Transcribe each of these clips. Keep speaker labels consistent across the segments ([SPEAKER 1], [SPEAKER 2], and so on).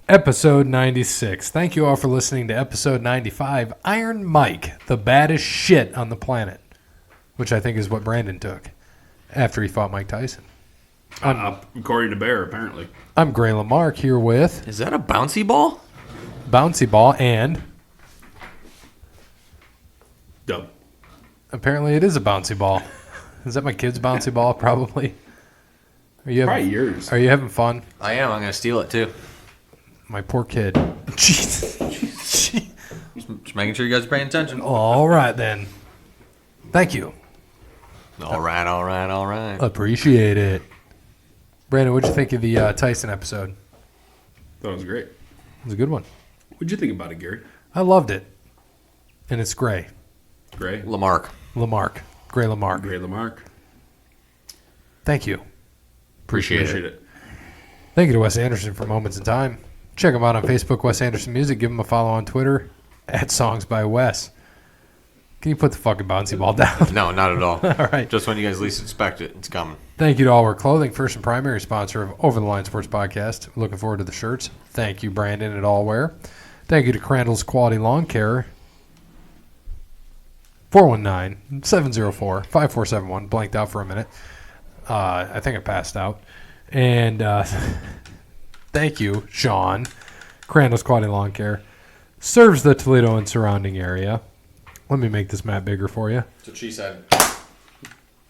[SPEAKER 1] Episode 96. Thank you all for listening to episode 95. Iron Mike, the baddest shit on the planet. Which I think is what Brandon took after he fought Mike Tyson.
[SPEAKER 2] According to Bear, apparently.
[SPEAKER 1] I'm Gray Lamarck here with
[SPEAKER 3] Is that a bouncy ball?
[SPEAKER 1] Bouncy Ball and
[SPEAKER 2] Dub.
[SPEAKER 1] apparently it is a bouncy ball. Is that my kid's bouncy ball? Probably.
[SPEAKER 2] Probably yours.
[SPEAKER 1] Are you having fun?
[SPEAKER 3] I am. I'm going to steal it, too.
[SPEAKER 1] My poor kid. Jesus.
[SPEAKER 3] Just making sure you guys are paying attention.
[SPEAKER 1] All right, then. Thank you.
[SPEAKER 3] All right.
[SPEAKER 1] Appreciate it. Brandon, what'd you think of the Tyson episode?
[SPEAKER 2] Thought it was great.
[SPEAKER 1] It was a good one.
[SPEAKER 2] What'd you think about it, Gary?
[SPEAKER 1] I loved it. And it's Gray.
[SPEAKER 2] Gray?
[SPEAKER 3] Lamarck.
[SPEAKER 1] Lamarck. Gray Lamarck.
[SPEAKER 2] Gray Lamarck.
[SPEAKER 1] Thank you.
[SPEAKER 3] Appreciate it.
[SPEAKER 1] Thank you to Wes Anderson for Moments in Time. Check him out on Facebook, Wes Anderson Music. Give him a follow on Twitter, @SongsByWes. Can you put the fucking bouncy ball down?
[SPEAKER 3] No, not at all.
[SPEAKER 1] All right.
[SPEAKER 3] Just when you guys least expect it, it's coming.
[SPEAKER 1] Thank you to All Wear Clothing, first and primary sponsor of Over the Line Sports Podcast. Looking forward to the shirts. Thank you, Brandon at All Wear. Thank you to Crandall's Quality Lawn Care. 419-704-5471. Blanked out for a minute. I think I passed out. And thank you, Sean. Crandall's Quality Lawn Care serves the Toledo and surrounding area. Let me make this map bigger for you.
[SPEAKER 3] That's what she said.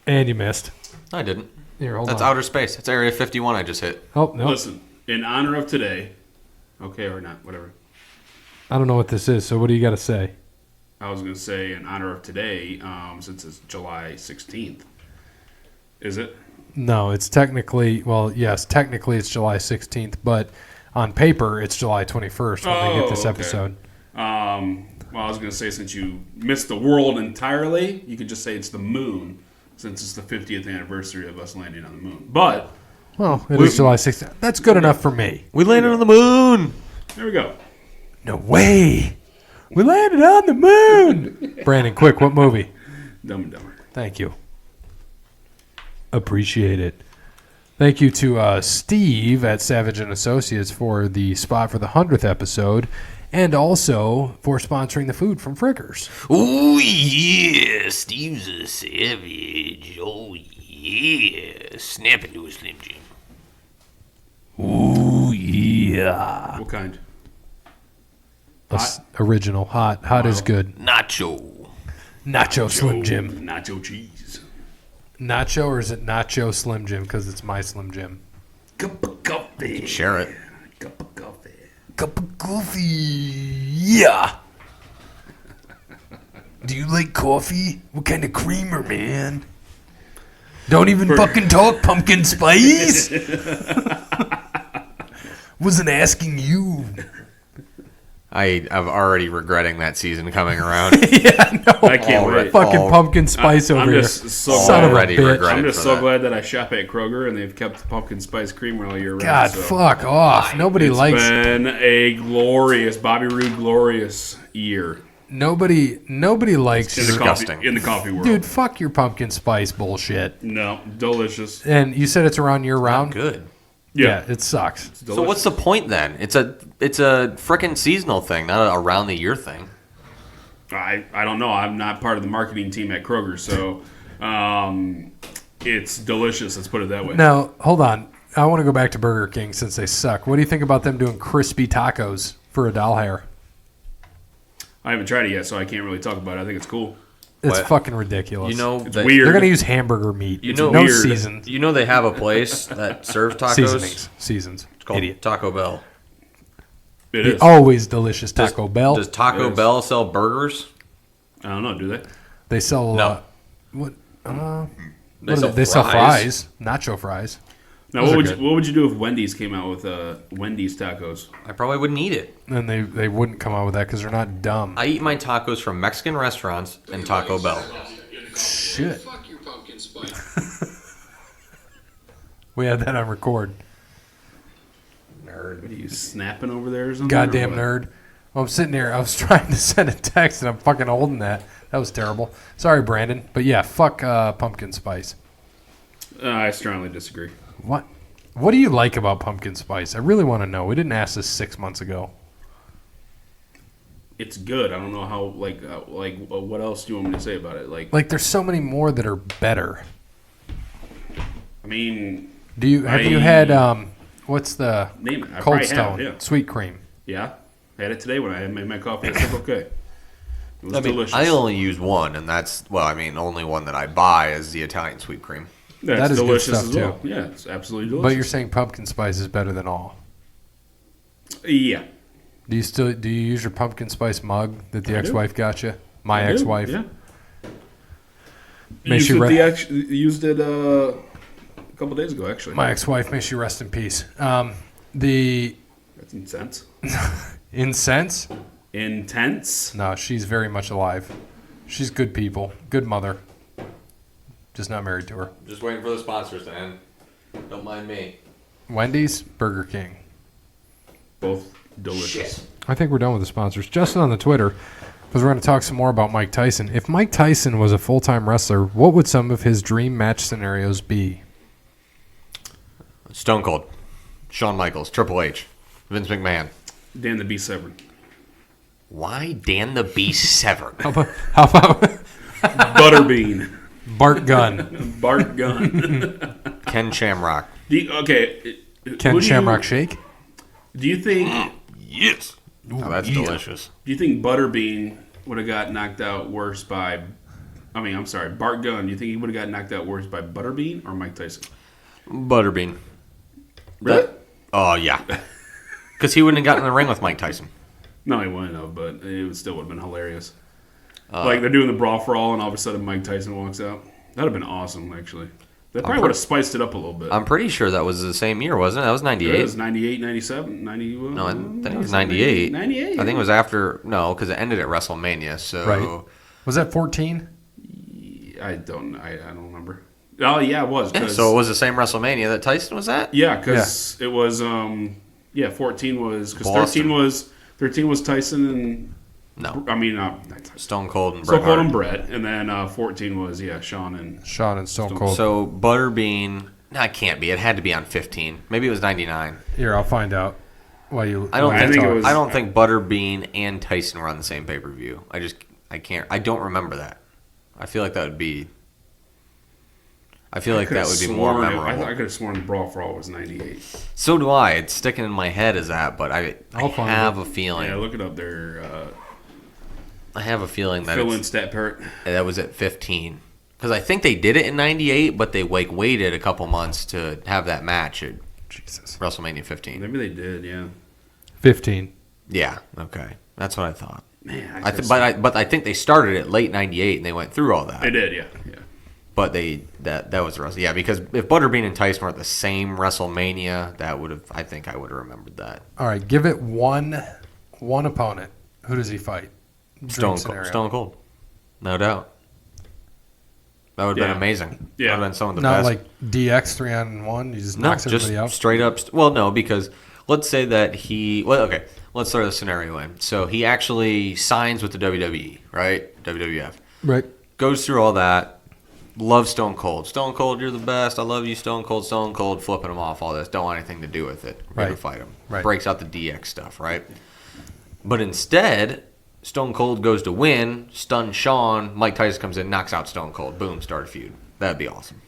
[SPEAKER 1] And you missed.
[SPEAKER 3] I didn't.
[SPEAKER 1] Here, hold
[SPEAKER 3] That's
[SPEAKER 1] on.
[SPEAKER 3] outer space. That's Area 51 I just hit.
[SPEAKER 1] Oh, no.
[SPEAKER 2] Listen, in honor of today, okay or not, whatever.
[SPEAKER 1] I don't know what this is, so what do you got to say?
[SPEAKER 2] I was going to say in honor of today, since it's July 16th. Is it?
[SPEAKER 1] No, it's technically, well, yes, technically it's July 16th, but on paper it's July 21st when they get this
[SPEAKER 2] okay.
[SPEAKER 1] episode.
[SPEAKER 2] Well, I was going to say since you missed the world entirely, you could just say it's the moon, since it's the 50th anniversary of us landing on the moon. But
[SPEAKER 1] Well, it is July 16th. That's good enough for me.
[SPEAKER 3] We landed on the moon.
[SPEAKER 2] there we go.
[SPEAKER 1] No way. We landed on the moon. Brandon, quick, what movie?
[SPEAKER 2] Dumb and Dumber.
[SPEAKER 1] Thank you. Appreciate it. Thank you to Steve at Savage & Associates for the spot for the 100th episode, and also for sponsoring the food from Frickers.
[SPEAKER 3] Oh, yeah. Steve's a savage. Oh, yeah. Snap into a Slim Jim.
[SPEAKER 1] Ooh, yeah.
[SPEAKER 2] What kind?
[SPEAKER 1] Original, hot. Hot is good.
[SPEAKER 3] Nacho.
[SPEAKER 1] Nacho Slim Jim.
[SPEAKER 2] Nacho cheese.
[SPEAKER 1] Nacho, or is it Nacho Slim Jim? Because it's my Slim Jim.
[SPEAKER 2] Cup of coffee.
[SPEAKER 3] Share it.
[SPEAKER 2] Cup of coffee.
[SPEAKER 1] Cup of coffee. Yeah. Do you like coffee? What kind of creamer, man? Don't even fucking talk pumpkin spice. Wasn't asking you.
[SPEAKER 3] I'm already regretting that season coming around.
[SPEAKER 1] Yeah, no.
[SPEAKER 2] I can't wait.
[SPEAKER 1] Fucking pumpkin spice over
[SPEAKER 2] I'm
[SPEAKER 1] here.
[SPEAKER 2] just so
[SPEAKER 1] Son of a
[SPEAKER 3] already
[SPEAKER 1] bitch.
[SPEAKER 3] regret
[SPEAKER 2] I'm
[SPEAKER 3] it
[SPEAKER 2] just
[SPEAKER 3] for
[SPEAKER 2] so
[SPEAKER 3] that.
[SPEAKER 2] glad that I shop at Kroger and they've kept the pumpkin spice creamer all year round.
[SPEAKER 1] God,
[SPEAKER 2] so.
[SPEAKER 1] fuck off. Nobody
[SPEAKER 2] It's
[SPEAKER 1] likes.
[SPEAKER 2] been a glorious, Bobby Roode glorious year
[SPEAKER 1] Nobody likes.
[SPEAKER 2] in the
[SPEAKER 3] Disgusting.
[SPEAKER 2] in the coffee world.
[SPEAKER 1] Dude, fuck your pumpkin spice bullshit.
[SPEAKER 2] No, delicious.
[SPEAKER 1] And you said it's around year round.
[SPEAKER 3] Good.
[SPEAKER 1] Yeah, it sucks.
[SPEAKER 2] It's
[SPEAKER 3] So
[SPEAKER 2] delicious.
[SPEAKER 3] what's the point then? It's a frickin' seasonal thing, not a around the year thing.
[SPEAKER 2] I don't know. I'm not part of the marketing team at Kroger, so it's delicious. Let's put it that way.
[SPEAKER 1] Now, hold on. I want to go back to Burger King since they suck. What do you think about them doing crispy tacos for a doll hair?
[SPEAKER 2] I haven't tried it yet, so I can't really talk about it. I think it's cool.
[SPEAKER 1] It's
[SPEAKER 3] What?
[SPEAKER 1] fucking ridiculous.
[SPEAKER 3] You know,
[SPEAKER 2] It's
[SPEAKER 3] they,
[SPEAKER 2] weird.
[SPEAKER 1] they're going to use hamburger meat.
[SPEAKER 3] You know-
[SPEAKER 1] no
[SPEAKER 2] weird.
[SPEAKER 1] seasoned.
[SPEAKER 3] You know they have a place that serves tacos.
[SPEAKER 1] Seasons.
[SPEAKER 3] It's called
[SPEAKER 1] Idiot.
[SPEAKER 3] Taco Bell.
[SPEAKER 2] It
[SPEAKER 1] The
[SPEAKER 2] is.
[SPEAKER 1] always delicious Taco Bell.
[SPEAKER 3] Does Taco
[SPEAKER 2] It is.
[SPEAKER 3] Bell sell burgers?
[SPEAKER 2] I don't know. Do they?
[SPEAKER 1] They sell
[SPEAKER 3] No.
[SPEAKER 1] what?
[SPEAKER 3] They
[SPEAKER 1] Sell fries, nacho fries.
[SPEAKER 2] Now,
[SPEAKER 1] Those
[SPEAKER 2] what
[SPEAKER 1] are
[SPEAKER 2] would
[SPEAKER 1] good.
[SPEAKER 2] what would you do if Wendy's came out with Wendy's tacos?
[SPEAKER 3] I probably wouldn't eat it.
[SPEAKER 1] And they wouldn't come out with that because they're not dumb.
[SPEAKER 3] I eat my tacos from Mexican restaurants and Taco Bell.
[SPEAKER 1] Shit.
[SPEAKER 4] Fuck your pumpkin spice.
[SPEAKER 1] We had that on record.
[SPEAKER 2] Nerd. What are you snapping over there or something?
[SPEAKER 1] Goddamn
[SPEAKER 2] or what?
[SPEAKER 1] nerd. Well, I'm sitting here. I was trying to send a text and I'm fucking holding that. That was terrible. Sorry, Brandon. But yeah, fuck pumpkin spice.
[SPEAKER 2] I strongly disagree.
[SPEAKER 1] What? What do you like about pumpkin spice? I really want to know. We didn't ask this 6 months ago.
[SPEAKER 2] It's good. I don't know how. What else do you want me to say about it?
[SPEAKER 1] Like, there's so many more that are better.
[SPEAKER 2] I mean,
[SPEAKER 1] Have you had what's the
[SPEAKER 2] name it? I
[SPEAKER 1] Cold
[SPEAKER 2] probably
[SPEAKER 1] Stone
[SPEAKER 2] have, yeah.
[SPEAKER 1] sweet cream?
[SPEAKER 2] Yeah, I had it today when I made my coffee. I said okay. It was delicious.
[SPEAKER 3] I only use one, and that's only one that I buy is the Italian sweet cream.
[SPEAKER 2] That's
[SPEAKER 1] that is good
[SPEAKER 2] delicious
[SPEAKER 1] stuff,
[SPEAKER 2] as well.
[SPEAKER 1] too.
[SPEAKER 2] Yeah, it's absolutely delicious.
[SPEAKER 1] But you're saying pumpkin spice is better than all.
[SPEAKER 2] Yeah.
[SPEAKER 1] Do you use your pumpkin spice mug that the
[SPEAKER 2] I do.
[SPEAKER 1] ex-wife got you? My
[SPEAKER 2] I do,
[SPEAKER 1] ex-wife.
[SPEAKER 2] Yeah.
[SPEAKER 1] May she
[SPEAKER 2] Used it a couple days ago, actually.
[SPEAKER 1] My ex-wife, may she rest in peace. The
[SPEAKER 2] That's intense.
[SPEAKER 1] incense?
[SPEAKER 2] Intense?
[SPEAKER 1] No, she's very much alive. She's good people, good mother. Just not married to her.
[SPEAKER 3] Just waiting for the sponsors to end. Don't mind me.
[SPEAKER 1] Wendy's, Burger King.
[SPEAKER 2] Both delicious.
[SPEAKER 1] I think we're done with the sponsors. Justin on the Twitter, because we're going to talk some more about Mike Tyson. If Mike Tyson was a full-time wrestler, what would some of his dream match scenarios be?
[SPEAKER 3] Stone Cold, Shawn Michaels, Triple H, Vince McMahon.
[SPEAKER 2] Dan the Beast Severn.
[SPEAKER 3] Why Dan the Beast Severn?
[SPEAKER 1] How about
[SPEAKER 2] Butterbean.
[SPEAKER 1] Bart Gunn?
[SPEAKER 2] Bart Gunn.
[SPEAKER 3] Ken Shamrock.
[SPEAKER 1] Ken Shamrock Shake?
[SPEAKER 2] Do you think
[SPEAKER 3] Yes. Oh, that's delicious.
[SPEAKER 2] Do you think Butterbean would have got knocked out worse by? Bart Gunn. Do you think he would have got knocked out worse by Butterbean or Mike Tyson?
[SPEAKER 3] Butterbean.
[SPEAKER 2] Really?
[SPEAKER 3] Oh, yeah. Because he wouldn't have gotten in the ring with Mike Tyson.
[SPEAKER 2] No, he wouldn't have, but it still would have been hilarious. Like they're doing the brawl for all, and all of a sudden Mike Tyson walks out. That'd have been awesome, actually. That probably would have spiced it up a little bit.
[SPEAKER 3] I'm pretty sure that was the same year, wasn't it? That was 98.
[SPEAKER 2] It was 98, 97, 90.
[SPEAKER 3] No, I think it was 98.
[SPEAKER 2] 98.
[SPEAKER 3] I think it was after, because it ended at WrestleMania. So
[SPEAKER 1] Right. Was that 14?
[SPEAKER 2] I don't remember. Oh, yeah, it was.
[SPEAKER 3] So it was the same WrestleMania that Tyson was at?
[SPEAKER 2] Yeah, because it was 14 was because
[SPEAKER 3] Boston.
[SPEAKER 2] 13 was Tyson and
[SPEAKER 3] No.
[SPEAKER 2] not Tyson.
[SPEAKER 3] Stone Cold and Bret
[SPEAKER 2] Stone Cold
[SPEAKER 3] Hart.
[SPEAKER 2] and Brett, and then 14 was Shawn and
[SPEAKER 1] Shawn and Stone Cold.
[SPEAKER 3] So Butterbean, no, it can't be. It had to be on 15. Maybe it was 99.
[SPEAKER 1] Here, I'll find out. While you,
[SPEAKER 3] I don't
[SPEAKER 2] I think it was-
[SPEAKER 3] I don't think Butterbean and Tyson were on the same pay-per-view. I can't. I don't remember that. I feel like that would be. I feel like that would be more memorable.
[SPEAKER 2] I could have sworn the Brawl for All was 98.
[SPEAKER 3] So do I. It's sticking in my head as that, but I
[SPEAKER 1] I'll find
[SPEAKER 3] have
[SPEAKER 1] it.
[SPEAKER 3] a feeling.
[SPEAKER 2] Yeah, look it up there.
[SPEAKER 3] I have a feeling that
[SPEAKER 2] Fill in stat part.
[SPEAKER 3] that was at 15. Because I think they did it in 98, but they waited a couple months to have that match at
[SPEAKER 1] Jesus.
[SPEAKER 3] WrestleMania 15.
[SPEAKER 2] Maybe they did. Yeah.
[SPEAKER 1] 15.
[SPEAKER 3] Yeah, okay. That's what I thought.
[SPEAKER 2] Man,
[SPEAKER 3] But I think they started it late 98 and they went through all that.
[SPEAKER 2] they did. Yeah.
[SPEAKER 3] But that was the rest. Yeah, because if Butterbean and Tyson were at the same WrestleMania, I think I would have remembered that.
[SPEAKER 1] All right, give it one opponent. Who does he fight? Dream
[SPEAKER 3] Stone
[SPEAKER 1] scenario.
[SPEAKER 3] Cold. No doubt. That would have been amazing.
[SPEAKER 2] Yeah.
[SPEAKER 3] That would have been some of the
[SPEAKER 1] Not
[SPEAKER 3] best.
[SPEAKER 1] like DX 3-on-1. He just
[SPEAKER 3] No,
[SPEAKER 1] knocks
[SPEAKER 3] just
[SPEAKER 1] everybody out.
[SPEAKER 3] straight up. Well, no, because let's say that okay, let's throw the scenario in. So he actually signs with the WWE, right? WWF.
[SPEAKER 1] Right.
[SPEAKER 3] Goes through all that. Love Stone Cold. Stone Cold, you're the best. I love you, Stone Cold. Stone Cold, flipping him off, all this. Don't want anything to do with it. We're going
[SPEAKER 1] Right.
[SPEAKER 3] to fight him.
[SPEAKER 1] Right.
[SPEAKER 3] Breaks out the DX stuff, right? But instead, Stone Cold goes to win, stuns Shawn. Mike Tyson comes in, knocks out Stone Cold. Boom, start a feud. That'd be awesome.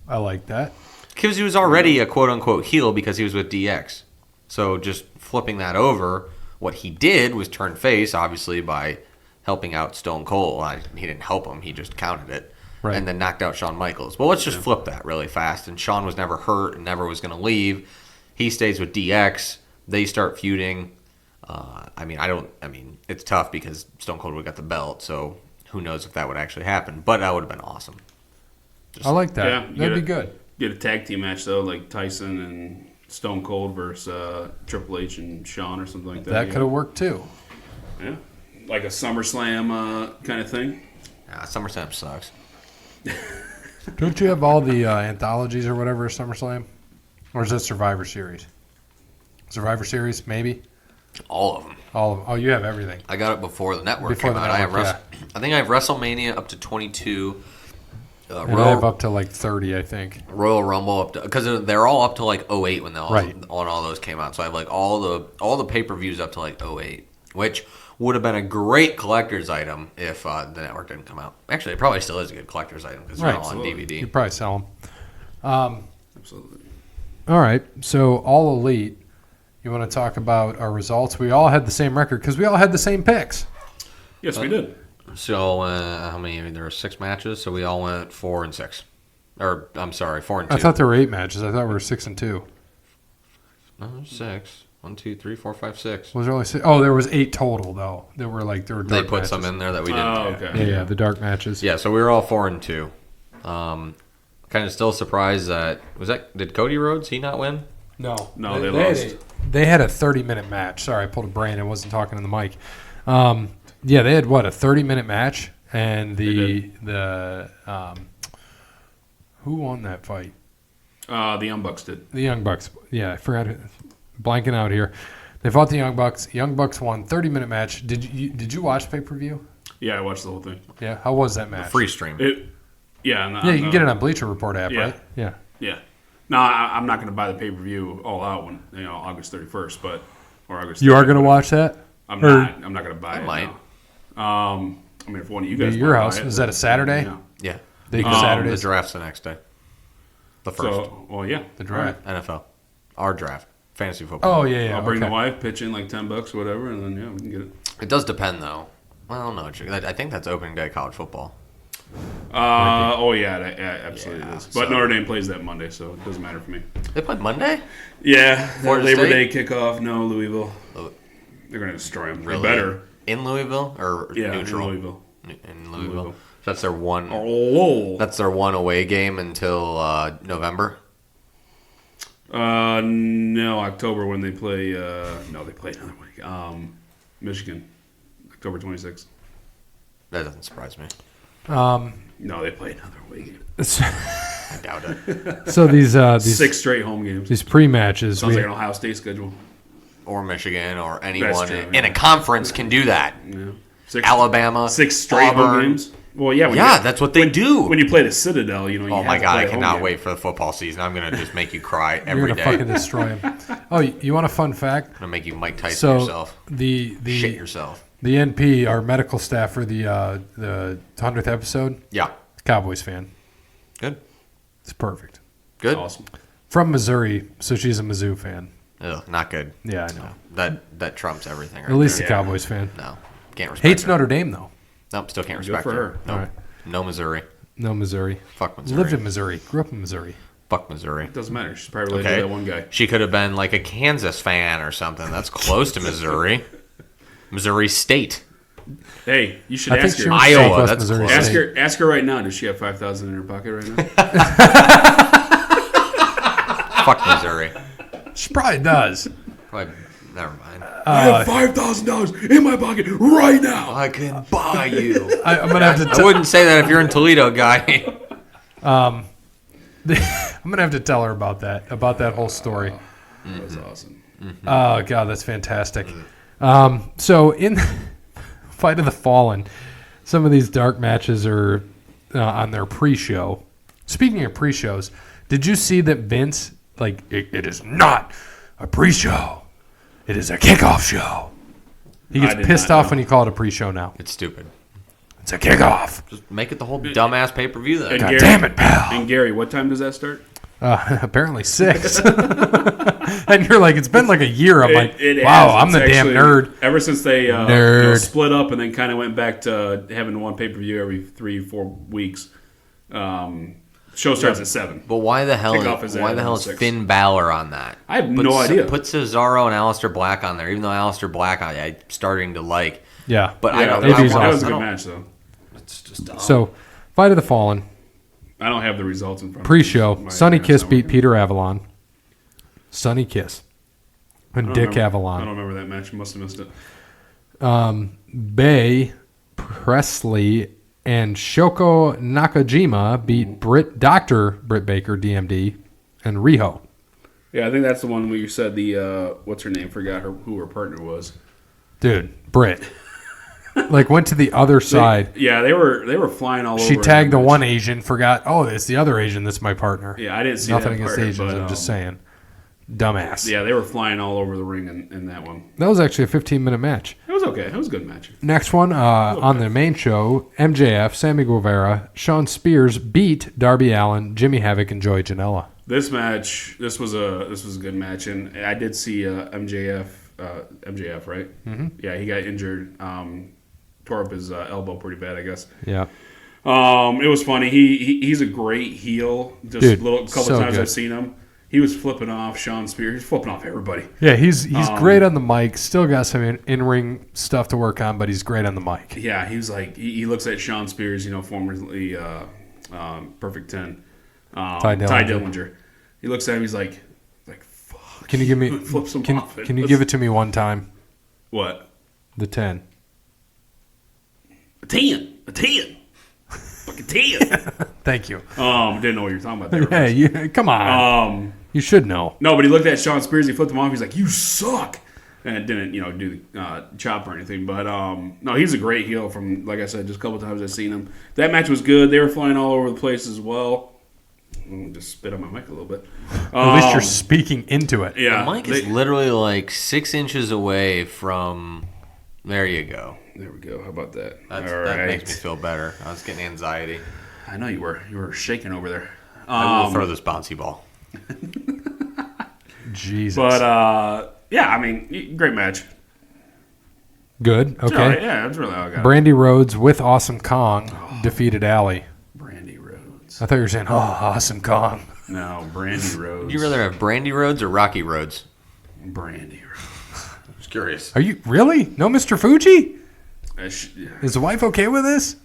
[SPEAKER 1] I like that.
[SPEAKER 3] Because he was already a quote-unquote heel because he was with DX. So just flipping that over, what he did was turn face, obviously, by helping out Stone Cold. Well, he didn't help him. He just counted it.
[SPEAKER 1] Right.
[SPEAKER 3] And then knocked out Shawn Michaels. Well, let's just flip that really fast. And Shawn was never hurt and never was going to leave. He stays with DX. They start feuding. It's tough because Stone Cold would have got the belt. So who knows if that would actually happen. But that would have been awesome.
[SPEAKER 1] I like that.
[SPEAKER 2] Yeah, you
[SPEAKER 1] That'd be
[SPEAKER 2] get
[SPEAKER 1] good.
[SPEAKER 2] Get a tag team match though, like Tyson and Stone Cold versus Triple H and Shawn or something like that.
[SPEAKER 1] That could have worked too.
[SPEAKER 2] Yeah, like a SummerSlam kind of thing.
[SPEAKER 3] SummerSlam sucks.
[SPEAKER 1] Don't you have all the anthologies or whatever of SummerSlam? Or is that Survivor Series? Survivor Series, maybe?
[SPEAKER 3] All of them.
[SPEAKER 1] All of them. Oh, you have everything.
[SPEAKER 3] I got it before the network
[SPEAKER 1] Before
[SPEAKER 3] came
[SPEAKER 1] the
[SPEAKER 3] out.
[SPEAKER 1] network,
[SPEAKER 3] I think I have WrestleMania up to 22.
[SPEAKER 1] And I have up to like 30, I think.
[SPEAKER 3] Royal Rumble up to, because they're all up to like '08 when
[SPEAKER 1] Right.
[SPEAKER 3] all those came out. So I have like all the pay-per-views up to like '08, which would have been a great collector's item if the network didn't come out. Actually, it probably still is a good collector's item because they're
[SPEAKER 1] Right.
[SPEAKER 3] all on DVD.
[SPEAKER 1] You'd probably sell them.
[SPEAKER 2] Absolutely.
[SPEAKER 1] All right. So, All Elite, you want to talk about our results? We all had the same record because we all had the same picks.
[SPEAKER 2] Yes, we did.
[SPEAKER 3] So how many? There were 6 matches, so we all went 4-6. Or I'm sorry, 4-2.
[SPEAKER 1] I thought there were 8 matches. I thought we were 6-2.
[SPEAKER 3] No, there's 6. 1, 2, 3, 4, 5, 6.
[SPEAKER 1] Was there only 6? Oh, there was 8 total though. There were
[SPEAKER 3] They
[SPEAKER 1] dark
[SPEAKER 3] put
[SPEAKER 1] matches.
[SPEAKER 3] some in there that we didn't.
[SPEAKER 2] Oh,
[SPEAKER 3] do.
[SPEAKER 2] okay.
[SPEAKER 1] Yeah, the dark matches.
[SPEAKER 3] Yeah, so we were all 4-2. Kind of still surprised that did Cody Rhodes he not win?
[SPEAKER 1] No,
[SPEAKER 2] No, they lost.
[SPEAKER 1] They had a 30-minute match. Sorry, I pulled a brain. I wasn't talking in the mic. Yeah, they had a 30-minute match, and the who won that fight?
[SPEAKER 2] The Young Bucks did.
[SPEAKER 1] The Young Bucks. Yeah, I forgot. Blanking out here. They fought the Young Bucks. Young Bucks won 30-minute match. Did you watch pay-per-view?
[SPEAKER 2] Yeah, I watched the whole thing.
[SPEAKER 1] Yeah. How was that match?
[SPEAKER 3] Free stream.
[SPEAKER 2] Yeah,
[SPEAKER 1] Yeah, you can get it on Bleacher Report app,
[SPEAKER 2] Yeah.
[SPEAKER 1] right? Yeah.
[SPEAKER 2] Yeah. No, I'm not going to buy the pay-per-view all out when August 31st, or August.
[SPEAKER 1] You are
[SPEAKER 2] 30th,
[SPEAKER 1] going to
[SPEAKER 2] but
[SPEAKER 1] watch that?
[SPEAKER 2] I'm
[SPEAKER 1] Or-
[SPEAKER 2] not. I'm not going to buy it.
[SPEAKER 3] might.
[SPEAKER 2] No. I mean, if one of you guys.
[SPEAKER 1] Your
[SPEAKER 2] wanna
[SPEAKER 1] house.
[SPEAKER 2] buy it,
[SPEAKER 1] Is that a Saturday?
[SPEAKER 2] Yeah.
[SPEAKER 3] Yeah.
[SPEAKER 1] Big
[SPEAKER 3] Because
[SPEAKER 1] Saturdays?
[SPEAKER 3] The draft's the next day. The first.
[SPEAKER 2] So, well, yeah.
[SPEAKER 1] The draft.
[SPEAKER 3] NFL. Our draft. Fantasy football.
[SPEAKER 1] Oh, yeah.
[SPEAKER 2] I'll bring
[SPEAKER 1] okay.
[SPEAKER 2] the wife, pitch in like $10 or whatever, and then we can get it.
[SPEAKER 3] It does depend, though. Well, no. I think that's opening day college football.
[SPEAKER 2] Oh yeah, absolutely
[SPEAKER 3] Yeah,
[SPEAKER 2] it is. But
[SPEAKER 3] so-
[SPEAKER 2] Notre Dame plays that Monday, so it doesn't matter for me.
[SPEAKER 3] They play Monday?
[SPEAKER 2] Yeah,
[SPEAKER 3] Florida
[SPEAKER 2] Labor
[SPEAKER 3] State?
[SPEAKER 2] Day kickoff. No, Louisville.
[SPEAKER 3] Oh.
[SPEAKER 2] They're going to destroy them.
[SPEAKER 3] Really?
[SPEAKER 2] They better.
[SPEAKER 3] In Louisville or
[SPEAKER 2] Yeah,
[SPEAKER 3] neutral?
[SPEAKER 2] in Louisville.
[SPEAKER 3] In Louisville.
[SPEAKER 2] Louisville.
[SPEAKER 3] That's their one.
[SPEAKER 2] Oh.
[SPEAKER 3] That's their one away game until November.
[SPEAKER 2] No, October when they play. No, they play another week. Michigan, October 26th.
[SPEAKER 3] That doesn't surprise me.
[SPEAKER 2] No, they play another week.
[SPEAKER 3] I doubt it.
[SPEAKER 1] So these
[SPEAKER 2] 6 straight home games.
[SPEAKER 1] these pre-matches,
[SPEAKER 2] Sounds
[SPEAKER 1] we-
[SPEAKER 2] like an Ohio State schedule.
[SPEAKER 3] Or Michigan or anyone
[SPEAKER 2] true,
[SPEAKER 3] in
[SPEAKER 2] yeah.
[SPEAKER 3] a conference can do that.
[SPEAKER 2] Yeah. 6,
[SPEAKER 3] Alabama,
[SPEAKER 2] 6 straight home
[SPEAKER 3] Auburn.
[SPEAKER 2] games. Well, yeah.
[SPEAKER 3] Yeah, that's what they do.
[SPEAKER 2] When you play the Citadel, you
[SPEAKER 3] Oh
[SPEAKER 2] have
[SPEAKER 3] my
[SPEAKER 2] to
[SPEAKER 3] god,
[SPEAKER 2] play
[SPEAKER 3] I
[SPEAKER 2] a home
[SPEAKER 3] cannot
[SPEAKER 2] game.
[SPEAKER 3] wait for the football season. I'm gonna just make you cry
[SPEAKER 1] you're
[SPEAKER 3] every
[SPEAKER 1] gonna
[SPEAKER 3] day.
[SPEAKER 1] fucking destroy him. Oh, you want a fun fact?
[SPEAKER 3] I'm gonna make you Mike Tyson
[SPEAKER 1] So
[SPEAKER 3] yourself.
[SPEAKER 1] the
[SPEAKER 3] Shit yourself.
[SPEAKER 1] the NP, our medical staff for the 100th episode,
[SPEAKER 3] Yeah.
[SPEAKER 1] Cowboys fan.
[SPEAKER 3] Good.
[SPEAKER 1] It's perfect.
[SPEAKER 3] Good.
[SPEAKER 2] Awesome.
[SPEAKER 1] From Missouri, so she's a Mizzou fan.
[SPEAKER 3] Ugh, not good.
[SPEAKER 1] Yeah, I know.
[SPEAKER 3] That trumps everything. Right
[SPEAKER 1] At least
[SPEAKER 3] there.
[SPEAKER 1] a Cowboys fan.
[SPEAKER 3] No, can't respect.
[SPEAKER 1] Hates
[SPEAKER 3] her.
[SPEAKER 1] Notre Dame though.
[SPEAKER 3] Nope, still can't
[SPEAKER 2] Good
[SPEAKER 3] respect
[SPEAKER 2] for her.
[SPEAKER 3] No,
[SPEAKER 1] All right.
[SPEAKER 3] no Missouri.
[SPEAKER 1] No Missouri.
[SPEAKER 3] Fuck Missouri.
[SPEAKER 1] Lived in Missouri. Grew up in Missouri.
[SPEAKER 3] Fuck Missouri.
[SPEAKER 2] Doesn't matter. She's probably related
[SPEAKER 3] Okay.
[SPEAKER 2] to that one guy.
[SPEAKER 3] She could have been like a Kansas fan or something. That's close to Missouri. Missouri State.
[SPEAKER 2] Hey, you should
[SPEAKER 1] I think
[SPEAKER 2] ask
[SPEAKER 1] she
[SPEAKER 2] her.
[SPEAKER 1] was
[SPEAKER 3] Iowa,
[SPEAKER 1] Southwest
[SPEAKER 3] that's
[SPEAKER 1] Missouri
[SPEAKER 3] close.
[SPEAKER 1] State.
[SPEAKER 2] Ask her right now. Does she have 5,000 in her pocket right now?
[SPEAKER 3] Fuck Missouri.
[SPEAKER 1] She probably does.
[SPEAKER 3] Probably, never mind.
[SPEAKER 2] I have $5,000 in my pocket right now.
[SPEAKER 3] I can buy you.
[SPEAKER 1] I'm gonna have to.
[SPEAKER 3] I wouldn't say that if you're in Toledo, guy.
[SPEAKER 1] I'm gonna have to tell her about that whole story.
[SPEAKER 2] That was awesome.
[SPEAKER 1] Oh god, that's fantastic. So in Fight of the Fallen, some of these dark matches are on their pre-show. Speaking of pre-shows, did you see that Vince it is not a pre-show, it is a kickoff show. He
[SPEAKER 2] I
[SPEAKER 1] gets
[SPEAKER 2] did
[SPEAKER 1] pissed
[SPEAKER 2] not
[SPEAKER 1] off
[SPEAKER 2] know.
[SPEAKER 1] when you call it a pre-show now.
[SPEAKER 3] It's stupid.
[SPEAKER 1] It's a kickoff.
[SPEAKER 3] Just make it the whole dumbass pay-per-view then.
[SPEAKER 2] And
[SPEAKER 1] God
[SPEAKER 2] Gary-
[SPEAKER 1] damn it, pal.
[SPEAKER 2] And Gary, what time does that start?
[SPEAKER 1] Apparently 6. And you're like, it's been like a year. I'm like,
[SPEAKER 2] It
[SPEAKER 1] wow,
[SPEAKER 2] has.
[SPEAKER 1] I'm the
[SPEAKER 2] It's
[SPEAKER 1] damn
[SPEAKER 2] actually-
[SPEAKER 1] nerd.
[SPEAKER 2] Ever since they
[SPEAKER 1] Nerd.
[SPEAKER 2] split up and then kind of went back to having one pay per view every 3-4 weeks, show starts at 7.
[SPEAKER 3] But why the hell?
[SPEAKER 2] Kickoff is at 6.
[SPEAKER 3] Finn Balor on that?
[SPEAKER 2] I have no idea.
[SPEAKER 3] Put Cesaro and Aleister Black on there, even though Aleister Black I'm starting to like.
[SPEAKER 1] Yeah.
[SPEAKER 3] But I
[SPEAKER 2] Yeah,
[SPEAKER 3] don't.
[SPEAKER 2] that was,
[SPEAKER 1] AB's
[SPEAKER 2] that was a
[SPEAKER 3] I
[SPEAKER 2] good
[SPEAKER 3] don't-
[SPEAKER 2] match though.
[SPEAKER 3] It's just dumb.
[SPEAKER 1] So, Fight of the Fallen,
[SPEAKER 2] I don't have the results in front of
[SPEAKER 1] pre-show,
[SPEAKER 2] me.
[SPEAKER 1] Sonny
[SPEAKER 2] My
[SPEAKER 1] Kiss
[SPEAKER 2] internet's
[SPEAKER 1] beat Peter Avalon. Sonny Kiss. And
[SPEAKER 2] not
[SPEAKER 1] Dick
[SPEAKER 2] working. I don't
[SPEAKER 1] Avalon.
[SPEAKER 2] remember that match. Must have missed it.
[SPEAKER 1] Bay, Presley, and Shoko Nakajima beat Dr. Britt Baker, DMD, and Riho.
[SPEAKER 2] Yeah, I think that's the one where you said the what's her name? Forgot who her partner was.
[SPEAKER 1] Dude, Britt. like went to the other side.
[SPEAKER 2] Yeah, they were flying all over.
[SPEAKER 1] She tagged the
[SPEAKER 2] match.
[SPEAKER 1] one Asian, forgot, oh, it's the other Asian that's my partner.
[SPEAKER 2] Yeah, I didn't see
[SPEAKER 1] Nothing
[SPEAKER 2] that
[SPEAKER 1] against
[SPEAKER 2] part,
[SPEAKER 1] Asians,
[SPEAKER 2] but,
[SPEAKER 1] I'm just saying. Dumbass.
[SPEAKER 2] Yeah, they were flying all over the ring in that one.
[SPEAKER 1] That was actually a 15-minute match.
[SPEAKER 2] It was okay. It was a good match.
[SPEAKER 1] Next one, on the main show, MJF, Sammy Guevara, Sean Spears beat Darby Allin, Jimmy Havoc, and Joey Janela.
[SPEAKER 2] This match, this was a good match, and I did see MJF, right? Mm-hmm. Yeah, he got injured, tore up his elbow pretty bad, I guess.
[SPEAKER 1] Yeah.
[SPEAKER 2] It was funny. He's a great heel. Just
[SPEAKER 1] Dude,
[SPEAKER 2] couple
[SPEAKER 1] so
[SPEAKER 2] times
[SPEAKER 1] good.
[SPEAKER 2] I've seen him. He was flipping off Sean Spears. He's flipping off everybody.
[SPEAKER 1] Yeah, he's great on the mic. Still got some in-ring stuff to work on, but he's great on the mic.
[SPEAKER 2] Yeah, he was like he looks at Sean Spears, formerly Perfect 10, Ty Dillinger. He looks at him. He's like fuck.
[SPEAKER 1] Can you give me?
[SPEAKER 2] Flips him
[SPEAKER 1] Can
[SPEAKER 2] off.
[SPEAKER 1] you give it to me one time?
[SPEAKER 2] What?
[SPEAKER 1] The 10.
[SPEAKER 2] A 10. Fucking 10.
[SPEAKER 1] Thank you.
[SPEAKER 2] Didn't know what you were talking about there.
[SPEAKER 1] Hey, come on. You should know.
[SPEAKER 2] No, but he looked at Sean Spears. He flipped him off. He's like, "You suck," and it didn't, do the chop or anything. But no, he's a great heel. From like I said, just a couple times I've seen him. That match was good. They were flying all over the place as well. Just spit on my mic a little bit.
[SPEAKER 1] At least you're speaking into it.
[SPEAKER 2] Yeah,
[SPEAKER 3] The mic is literally like 6 inches away from. There you go.
[SPEAKER 2] There we go. How about that?
[SPEAKER 3] That makes me feel better. I was getting anxiety.
[SPEAKER 2] I know you were. You were shaking over there.
[SPEAKER 3] I will throw this bouncy ball.
[SPEAKER 1] Jesus.
[SPEAKER 2] But yeah, I mean, great match.
[SPEAKER 1] Good. Okay.
[SPEAKER 2] Yeah, that's really all I got.
[SPEAKER 1] Brandy Rhodes with Awesome Kong defeated Allie.
[SPEAKER 2] Brandy Rhodes.
[SPEAKER 1] I thought you were saying, Awesome Kong.
[SPEAKER 2] No, Brandy Rhodes.
[SPEAKER 3] Would you rather have Brandy Roads or Rocky Roads?
[SPEAKER 2] Brandy Rhodes.
[SPEAKER 3] I was curious.
[SPEAKER 1] Are you really? No Mr. Fuji?
[SPEAKER 2] She,
[SPEAKER 1] Is the wife okay with this?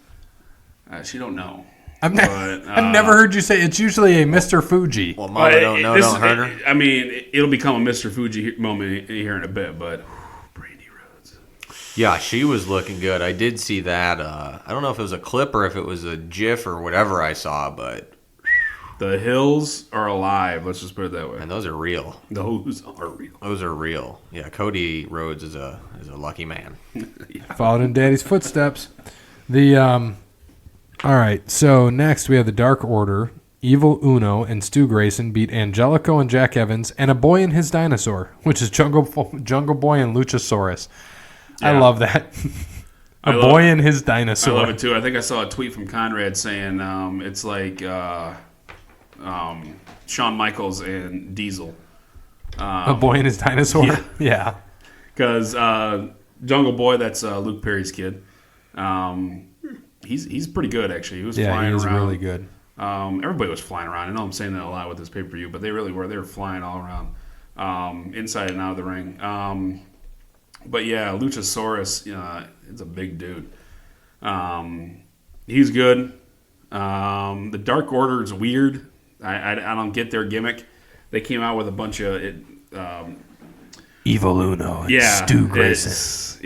[SPEAKER 2] she don't know.
[SPEAKER 1] I've never heard you say it's usually a Mr. Fuji.
[SPEAKER 3] Well, Mama don't know, don't hurt her.
[SPEAKER 2] I mean, it'll become a Mr. Fuji moment here in a bit, but Brandy Rhodes.
[SPEAKER 3] Yeah, she was looking good. I did see that. I don't know if it was a clip or if it was a GIF or whatever I saw, but
[SPEAKER 2] The hills are alive. Let's just put it that way.
[SPEAKER 3] and those are real.
[SPEAKER 2] Those are real.
[SPEAKER 3] Those are real. Yeah, Cody Rhodes is a lucky man.
[SPEAKER 1] Followed in Daddy's footsteps. All right, so next we have the Dark Order. Evil Uno and Stu Grayson beat Angelico and Jack Evans and a boy and his dinosaur, which is Jungle Boy and Luchasaurus. I
[SPEAKER 2] Yeah.
[SPEAKER 1] love that. Boy and his
[SPEAKER 2] I
[SPEAKER 1] dinosaur.
[SPEAKER 2] love it too. I think I saw a tweet from Conrad saying it's like Shawn Michaels and Diesel.
[SPEAKER 1] A boy and his dinosaur? Yeah.
[SPEAKER 2] Because Jungle Boy, that's Luke Perry's kid. He's pretty good, actually. He was flying
[SPEAKER 1] he's
[SPEAKER 2] around.
[SPEAKER 1] really good.
[SPEAKER 2] Everybody was flying around. I know I'm saying that a lot with this pay-per-view, but they really were. They were flying all around, inside and out of the ring. But yeah, Luchasaurus, it's a big dude. He's good. The Dark Order is weird. I don't get their gimmick. They came out with a bunch of
[SPEAKER 1] Evil Uno and Stu Grayson.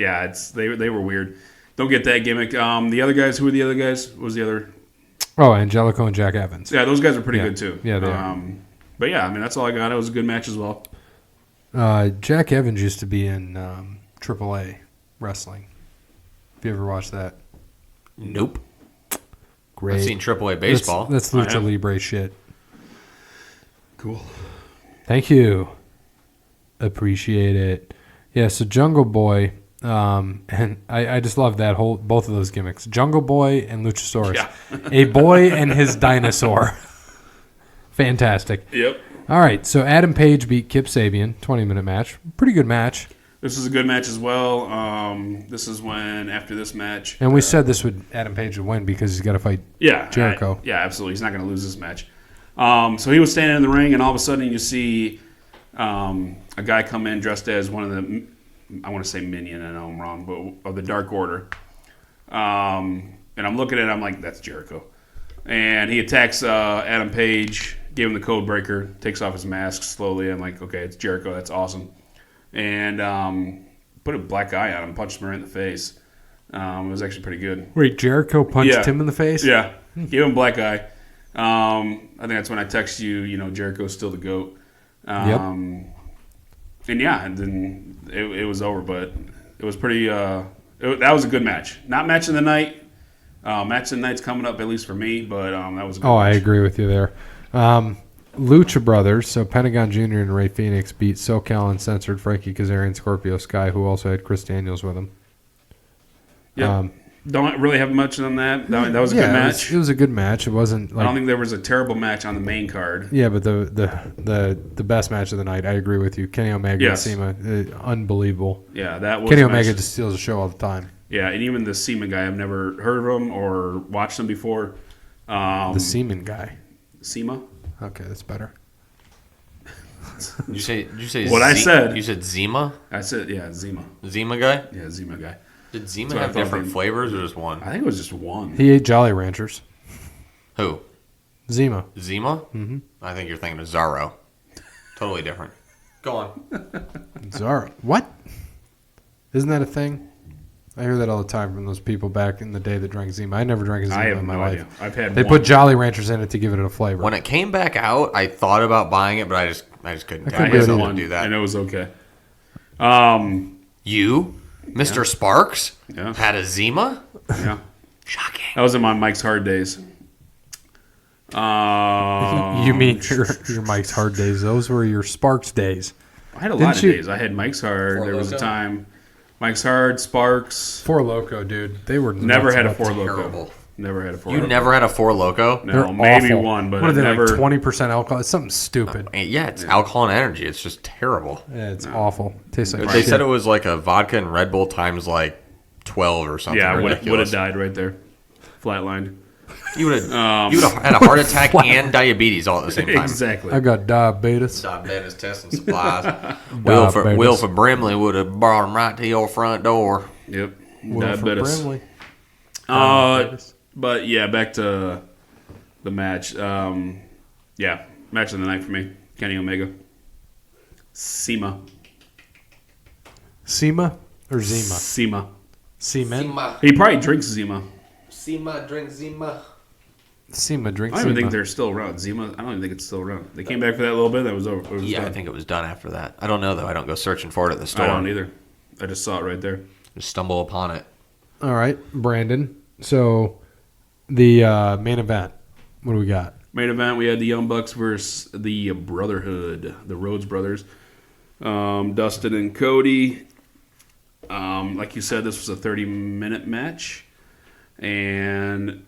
[SPEAKER 2] They were weird. Don't get that gimmick. The other guys, who were the other guys? What was the other?
[SPEAKER 1] Oh, Angelico and Jack Evans.
[SPEAKER 2] Yeah, those guys are pretty
[SPEAKER 1] Yeah.
[SPEAKER 2] good too.
[SPEAKER 1] Yeah, they are.
[SPEAKER 2] But yeah, I mean that's all I got. It was a good match as well.
[SPEAKER 1] Jack Evans used to be in AAA wrestling. Have you ever watched that?
[SPEAKER 3] Nope.
[SPEAKER 1] Great.
[SPEAKER 3] I've seen AAA baseball.
[SPEAKER 1] That's
[SPEAKER 2] I
[SPEAKER 1] Lucha
[SPEAKER 2] have.
[SPEAKER 1] Libre shit.
[SPEAKER 2] Cool.
[SPEAKER 1] Thank you. Appreciate it. Yeah, so Jungle Boy, and I just love that both of those gimmicks. Jungle Boy and Luchasaurus.
[SPEAKER 2] Yeah.
[SPEAKER 1] A boy and his dinosaur. Fantastic.
[SPEAKER 2] Yep.
[SPEAKER 1] All right, so Adam Page beat Kip Sabian, 20-minute match. Pretty good match.
[SPEAKER 2] This is a good match as well. This is when after this match.
[SPEAKER 1] And we said Adam Page would win because he's got to fight Jericho.
[SPEAKER 2] Yeah, absolutely. He's not going to lose this match. So he was standing in the ring, and all of a sudden you see a guy come in dressed as one of the, I want to say minion, I know I'm wrong, but of the Dark Order. And I'm looking at it, I'm like, that's Jericho. And he attacks Adam Page, gave him the code breaker, takes off his mask slowly. I'm like, okay, it's Jericho. That's awesome. And put a black eye on him, punched him right in the face. It was actually pretty good.
[SPEAKER 1] Wait, Jericho punched him in the face?
[SPEAKER 2] Yeah, gave him a black eye. I think that's when I text you, Jericho's still the GOAT. And yeah, and then it was over, but it was pretty That was a good match. Not match of the night. Match of the night's coming up, at least for me, but that was a good
[SPEAKER 1] Oh, I
[SPEAKER 2] match.
[SPEAKER 1] agree with you there. Lucha Brothers, so Pentagon Jr. and Ray Phoenix beat SoCal Uncensored, Frankie Kazarian, Scorpio Sky, who also had Chris Daniels with him.
[SPEAKER 2] Yeah. Don't really have much on that. That was a good match.
[SPEAKER 1] It was a good match. It wasn't
[SPEAKER 2] I don't
[SPEAKER 1] like
[SPEAKER 2] think there was a terrible match on the main card.
[SPEAKER 1] yeah, but the best match of the night. I agree with you. Kenny Omega
[SPEAKER 2] Yes.
[SPEAKER 1] and Cena, unbelievable.
[SPEAKER 2] Yeah, that was
[SPEAKER 1] Kenny
[SPEAKER 2] a
[SPEAKER 1] Omega
[SPEAKER 2] match.
[SPEAKER 1] just steals the show all the time.
[SPEAKER 2] Yeah, and even the Seaman guy, I've never heard of him or watched him before.
[SPEAKER 1] The Seaman guy.
[SPEAKER 2] Sema?
[SPEAKER 1] Okay, that's better.
[SPEAKER 3] Did you say
[SPEAKER 2] What I said.
[SPEAKER 3] You said Zima?
[SPEAKER 2] I said, yeah, Zema.
[SPEAKER 3] Zima guy?
[SPEAKER 2] Yeah, Zema guy.
[SPEAKER 3] Did Zima
[SPEAKER 2] That's what I
[SPEAKER 3] have
[SPEAKER 2] thought
[SPEAKER 3] different
[SPEAKER 2] they-
[SPEAKER 3] flavors or just one?
[SPEAKER 2] I think it was just one.
[SPEAKER 1] He ate Jolly Ranchers.
[SPEAKER 3] Who?
[SPEAKER 1] Zima.
[SPEAKER 3] Zima? Mm-hmm. I think you're thinking of Zorro. Totally different. Go on.
[SPEAKER 1] Zara. What? Isn't that a thing? I hear that all the time from those people back in the day that drank Zima. I never drank a Zima
[SPEAKER 2] I have
[SPEAKER 1] in my
[SPEAKER 2] no
[SPEAKER 1] life.
[SPEAKER 2] idea. I've had
[SPEAKER 1] They
[SPEAKER 2] one.
[SPEAKER 1] put Jolly Ranchers in it to give it a flavor.
[SPEAKER 3] When it came back out, I thought about buying it, but I just couldn't.
[SPEAKER 1] couldn't
[SPEAKER 2] I
[SPEAKER 1] do
[SPEAKER 2] had
[SPEAKER 1] it either.
[SPEAKER 2] one,
[SPEAKER 3] do that.
[SPEAKER 2] and it was okay.
[SPEAKER 3] You, Mr. Sparks,
[SPEAKER 2] Yeah.
[SPEAKER 3] had a Zima?
[SPEAKER 2] Yeah.
[SPEAKER 3] Shocking.
[SPEAKER 2] That was in my Mike's Hard days.
[SPEAKER 1] You mean your Mike's Hard days? Those were your Sparks days.
[SPEAKER 2] I had a
[SPEAKER 1] Didn't
[SPEAKER 2] lot of
[SPEAKER 1] you-
[SPEAKER 2] days. I had Mike's Hard.
[SPEAKER 3] Four
[SPEAKER 2] There was a
[SPEAKER 3] Loko?
[SPEAKER 2] time. Mike's Hard, Sparks.
[SPEAKER 1] Four Loco, dude. They were
[SPEAKER 2] Never
[SPEAKER 1] nuts
[SPEAKER 2] had a
[SPEAKER 1] about
[SPEAKER 2] Four
[SPEAKER 1] that.
[SPEAKER 2] Loko.
[SPEAKER 3] terrible.
[SPEAKER 2] Never had a Four
[SPEAKER 3] You
[SPEAKER 2] Loko.
[SPEAKER 3] never had a Four Loko?
[SPEAKER 2] No,
[SPEAKER 1] They're
[SPEAKER 2] maybe
[SPEAKER 1] awful.
[SPEAKER 2] one, but
[SPEAKER 1] what are they
[SPEAKER 2] never.
[SPEAKER 1] like? 20% alcohol. It's something stupid.
[SPEAKER 3] Yeah, it's alcohol and energy. It's just terrible.
[SPEAKER 1] Yeah, it's awful. Tastes like
[SPEAKER 3] They
[SPEAKER 1] shit.
[SPEAKER 3] said it was like a vodka and Red Bull times like 12 or something.
[SPEAKER 2] Yeah, would
[SPEAKER 3] ridiculous.
[SPEAKER 2] have died right there. Flatlined.
[SPEAKER 3] You would have had a heart attack and diabetes all at the same time.
[SPEAKER 2] Exactly.
[SPEAKER 1] I got diabetes.
[SPEAKER 3] Diabetes testing supplies. Wilford Brimley would have brought him right to your front door.
[SPEAKER 2] Yep.
[SPEAKER 1] Wilford
[SPEAKER 2] Diabetes.
[SPEAKER 1] Brimley.
[SPEAKER 2] But yeah, back to the match. Yeah, match of the night for me. Kenny Omega. Sema.
[SPEAKER 1] Sema or Zima?
[SPEAKER 2] Sema.
[SPEAKER 1] Semen?
[SPEAKER 2] He probably drinks Zima.
[SPEAKER 3] Zima, drink Zima.
[SPEAKER 1] Sema
[SPEAKER 2] I
[SPEAKER 1] drinks
[SPEAKER 2] don't even
[SPEAKER 1] Zima.
[SPEAKER 2] think they're still around. Zima, I don't even think it's still around. They came back for that little bit. That was over. It was
[SPEAKER 3] Yeah,
[SPEAKER 2] done.
[SPEAKER 3] I think it was done after that. I don't know, though. I don't go searching for it at the store.
[SPEAKER 2] I don't either. I just saw it right there.
[SPEAKER 3] Just stumble upon it.
[SPEAKER 1] All right, Brandon. So the main event. What do we got?
[SPEAKER 2] Main event, we had the Young Bucks versus the Brotherhood, the Rhodes Brothers. Dustin and Cody. Like you said, this was a 30-minute match. And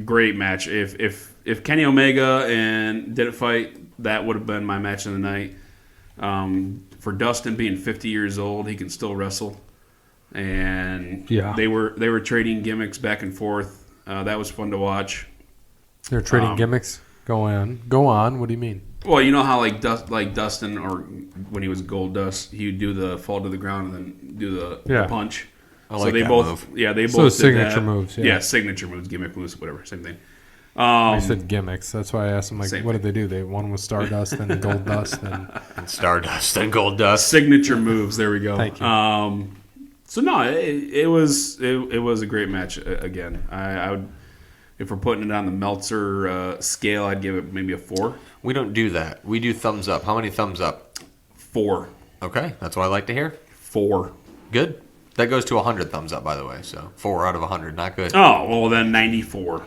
[SPEAKER 2] great match. If Kenny Omega and didn't fight, that would have been my match of the night. For Dustin being 50 years old, he can still wrestle. And
[SPEAKER 1] Yeah.
[SPEAKER 2] they were trading gimmicks back and forth. That was fun to watch.
[SPEAKER 1] They're trading gimmicks. Go on. What do you mean?
[SPEAKER 2] Well, you know how like Dustin, or when he was Gold Dust, he would do the fall to the ground and then do the
[SPEAKER 1] Yeah.
[SPEAKER 2] punch.
[SPEAKER 3] I
[SPEAKER 2] So
[SPEAKER 3] like
[SPEAKER 2] they
[SPEAKER 3] that
[SPEAKER 2] both,
[SPEAKER 3] move.
[SPEAKER 2] yeah, they
[SPEAKER 1] So
[SPEAKER 2] both did
[SPEAKER 1] signature
[SPEAKER 2] that.
[SPEAKER 1] moves, yeah.
[SPEAKER 2] Signature moves, gimmick moves, whatever, same thing.
[SPEAKER 1] I said gimmicks. That's why I asked him, like,
[SPEAKER 2] Same
[SPEAKER 1] what did they do? They one was Stardust and Gold Dust. And
[SPEAKER 3] And Stardust and Gold Dust.
[SPEAKER 2] Signature moves. There we go.
[SPEAKER 1] Thank you.
[SPEAKER 2] So no, it was a great match again. I would, if we're putting it on the Meltzer scale, I'd give it maybe a 4.
[SPEAKER 3] We don't do that. We do thumbs up. How many thumbs up?
[SPEAKER 2] 4.
[SPEAKER 3] Okay, that's what I like to hear.
[SPEAKER 2] 4.
[SPEAKER 3] Good. That goes to 100 thumbs up, by the way. So 4 out of 100, not good.
[SPEAKER 2] Oh well, then 94.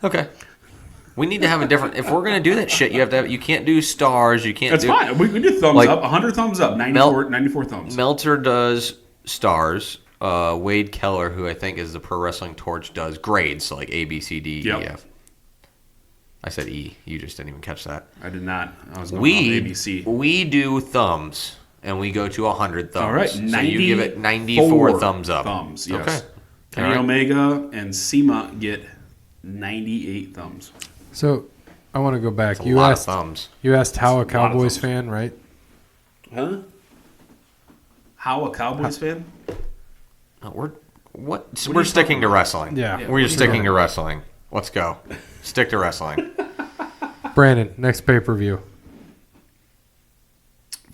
[SPEAKER 3] Okay. We need to have a different. If we're gonna do that shit, you have to have. You can't do stars. You can't.
[SPEAKER 2] That's
[SPEAKER 3] do,
[SPEAKER 2] fine. We do thumbs
[SPEAKER 3] Like,
[SPEAKER 2] up. 100 thumbs up. 94 thumbs.
[SPEAKER 3] Meltzer does stars. Wade Keller, who I think is the Pro Wrestling Torch, does grades, so like A, B, C, D,
[SPEAKER 2] Yep.
[SPEAKER 3] E, F. I said E. You just didn't even catch that.
[SPEAKER 2] I did not. I was going off ABC.
[SPEAKER 3] We do thumbs, and we go to 100 thumbs.
[SPEAKER 2] All right,
[SPEAKER 3] So you give it 94 thumbs up.
[SPEAKER 2] Thumbs, yes.
[SPEAKER 3] Okay.
[SPEAKER 2] Kenny
[SPEAKER 3] All right.
[SPEAKER 2] Omega and Sema get 98 thumbs.
[SPEAKER 1] so I want to go back.
[SPEAKER 3] That's a lot of
[SPEAKER 1] asked
[SPEAKER 3] thumbs.
[SPEAKER 1] you asked how a
[SPEAKER 2] of
[SPEAKER 1] Cowboys
[SPEAKER 2] thumbs.
[SPEAKER 1] fan, right?
[SPEAKER 2] Huh? How a Cowboys fan?
[SPEAKER 3] We're sticking to wrestling.
[SPEAKER 1] Yeah.
[SPEAKER 3] We're just sticking to wrestling. Let's go. Stick to wrestling.
[SPEAKER 1] Brandon, next pay-per-view.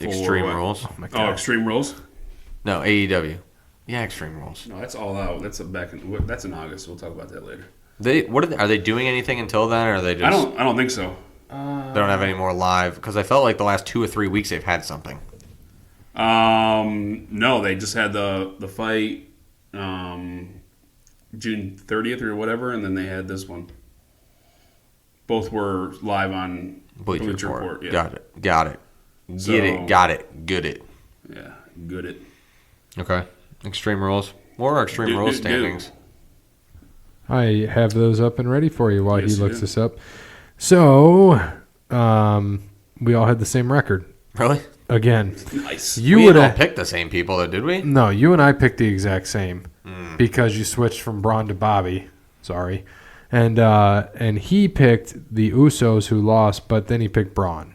[SPEAKER 3] Extreme
[SPEAKER 2] what?
[SPEAKER 3] Rules.
[SPEAKER 1] Oh my
[SPEAKER 2] Oh,
[SPEAKER 1] God.
[SPEAKER 2] Extreme Rules?
[SPEAKER 3] No, AEW. Yeah, Extreme Rules.
[SPEAKER 2] No, that's all out. That's that's in August. We'll talk about that later.
[SPEAKER 3] Are they doing anything until then, or are they just?
[SPEAKER 2] I don't think so.
[SPEAKER 3] They don't have any more live because I felt like the last 2 or 3 weeks they've had something.
[SPEAKER 2] No, they just had the fight June 30th or whatever, and then they had this one. Both were live on
[SPEAKER 3] Bleacher Report.
[SPEAKER 2] Yeah.
[SPEAKER 3] Got it. Got it.
[SPEAKER 2] So-
[SPEAKER 3] Get it. Got it. Good it.
[SPEAKER 2] Yeah, good it.
[SPEAKER 3] Okay. Extreme Rules. What are our Extreme Rules
[SPEAKER 2] do.
[SPEAKER 3] standings?
[SPEAKER 1] I have those up and ready for you while
[SPEAKER 2] Yes,
[SPEAKER 1] he
[SPEAKER 2] you
[SPEAKER 1] looks
[SPEAKER 2] do.
[SPEAKER 1] this up. So, we all had the same record.
[SPEAKER 3] Really?
[SPEAKER 1] Again,
[SPEAKER 2] Nice.
[SPEAKER 1] you
[SPEAKER 3] we
[SPEAKER 1] would
[SPEAKER 3] didn't all
[SPEAKER 1] have.
[SPEAKER 3] pick the same people, though, did we?
[SPEAKER 1] No, you and I picked the exact same
[SPEAKER 3] Hmm.
[SPEAKER 1] because you switched from Braun to Bobby. Sorry, and he picked the Usos who lost, but then he picked Braun.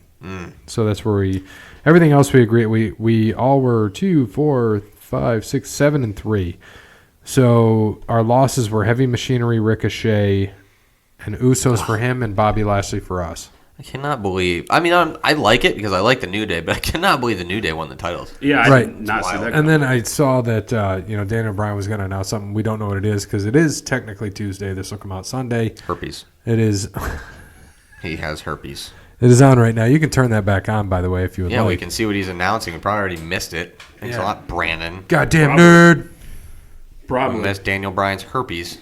[SPEAKER 1] So that's where we. Everything else we agree. We all were 2, 4, 5, 6, 7, and 3. So our losses were Heavy Machinery, Ricochet, and Usos for him, and Bobby Lashley for us.
[SPEAKER 3] I cannot believe. I mean, I like it because I like the New Day, but I cannot believe the New Day won the titles.
[SPEAKER 2] Yeah, I
[SPEAKER 1] Right.
[SPEAKER 2] did not see
[SPEAKER 3] Wild.
[SPEAKER 2] that.
[SPEAKER 1] And then I saw that Daniel Bryan was going to announce something. We don't know what it is because it is technically Tuesday. This will come out Sunday.
[SPEAKER 3] Herpes.
[SPEAKER 1] It is.
[SPEAKER 3] He has herpes.
[SPEAKER 1] It is on right now. You can turn that back on, by the way, if you would
[SPEAKER 3] Yeah,
[SPEAKER 1] like.
[SPEAKER 3] we can see what he's announcing. We probably already missed it. Thanks a
[SPEAKER 1] Yeah.
[SPEAKER 3] lot, Brandon.
[SPEAKER 1] Goddamn
[SPEAKER 2] Probably.
[SPEAKER 1] nerd.
[SPEAKER 3] We
[SPEAKER 2] Probably.
[SPEAKER 3] missed Daniel Bryan's herpes.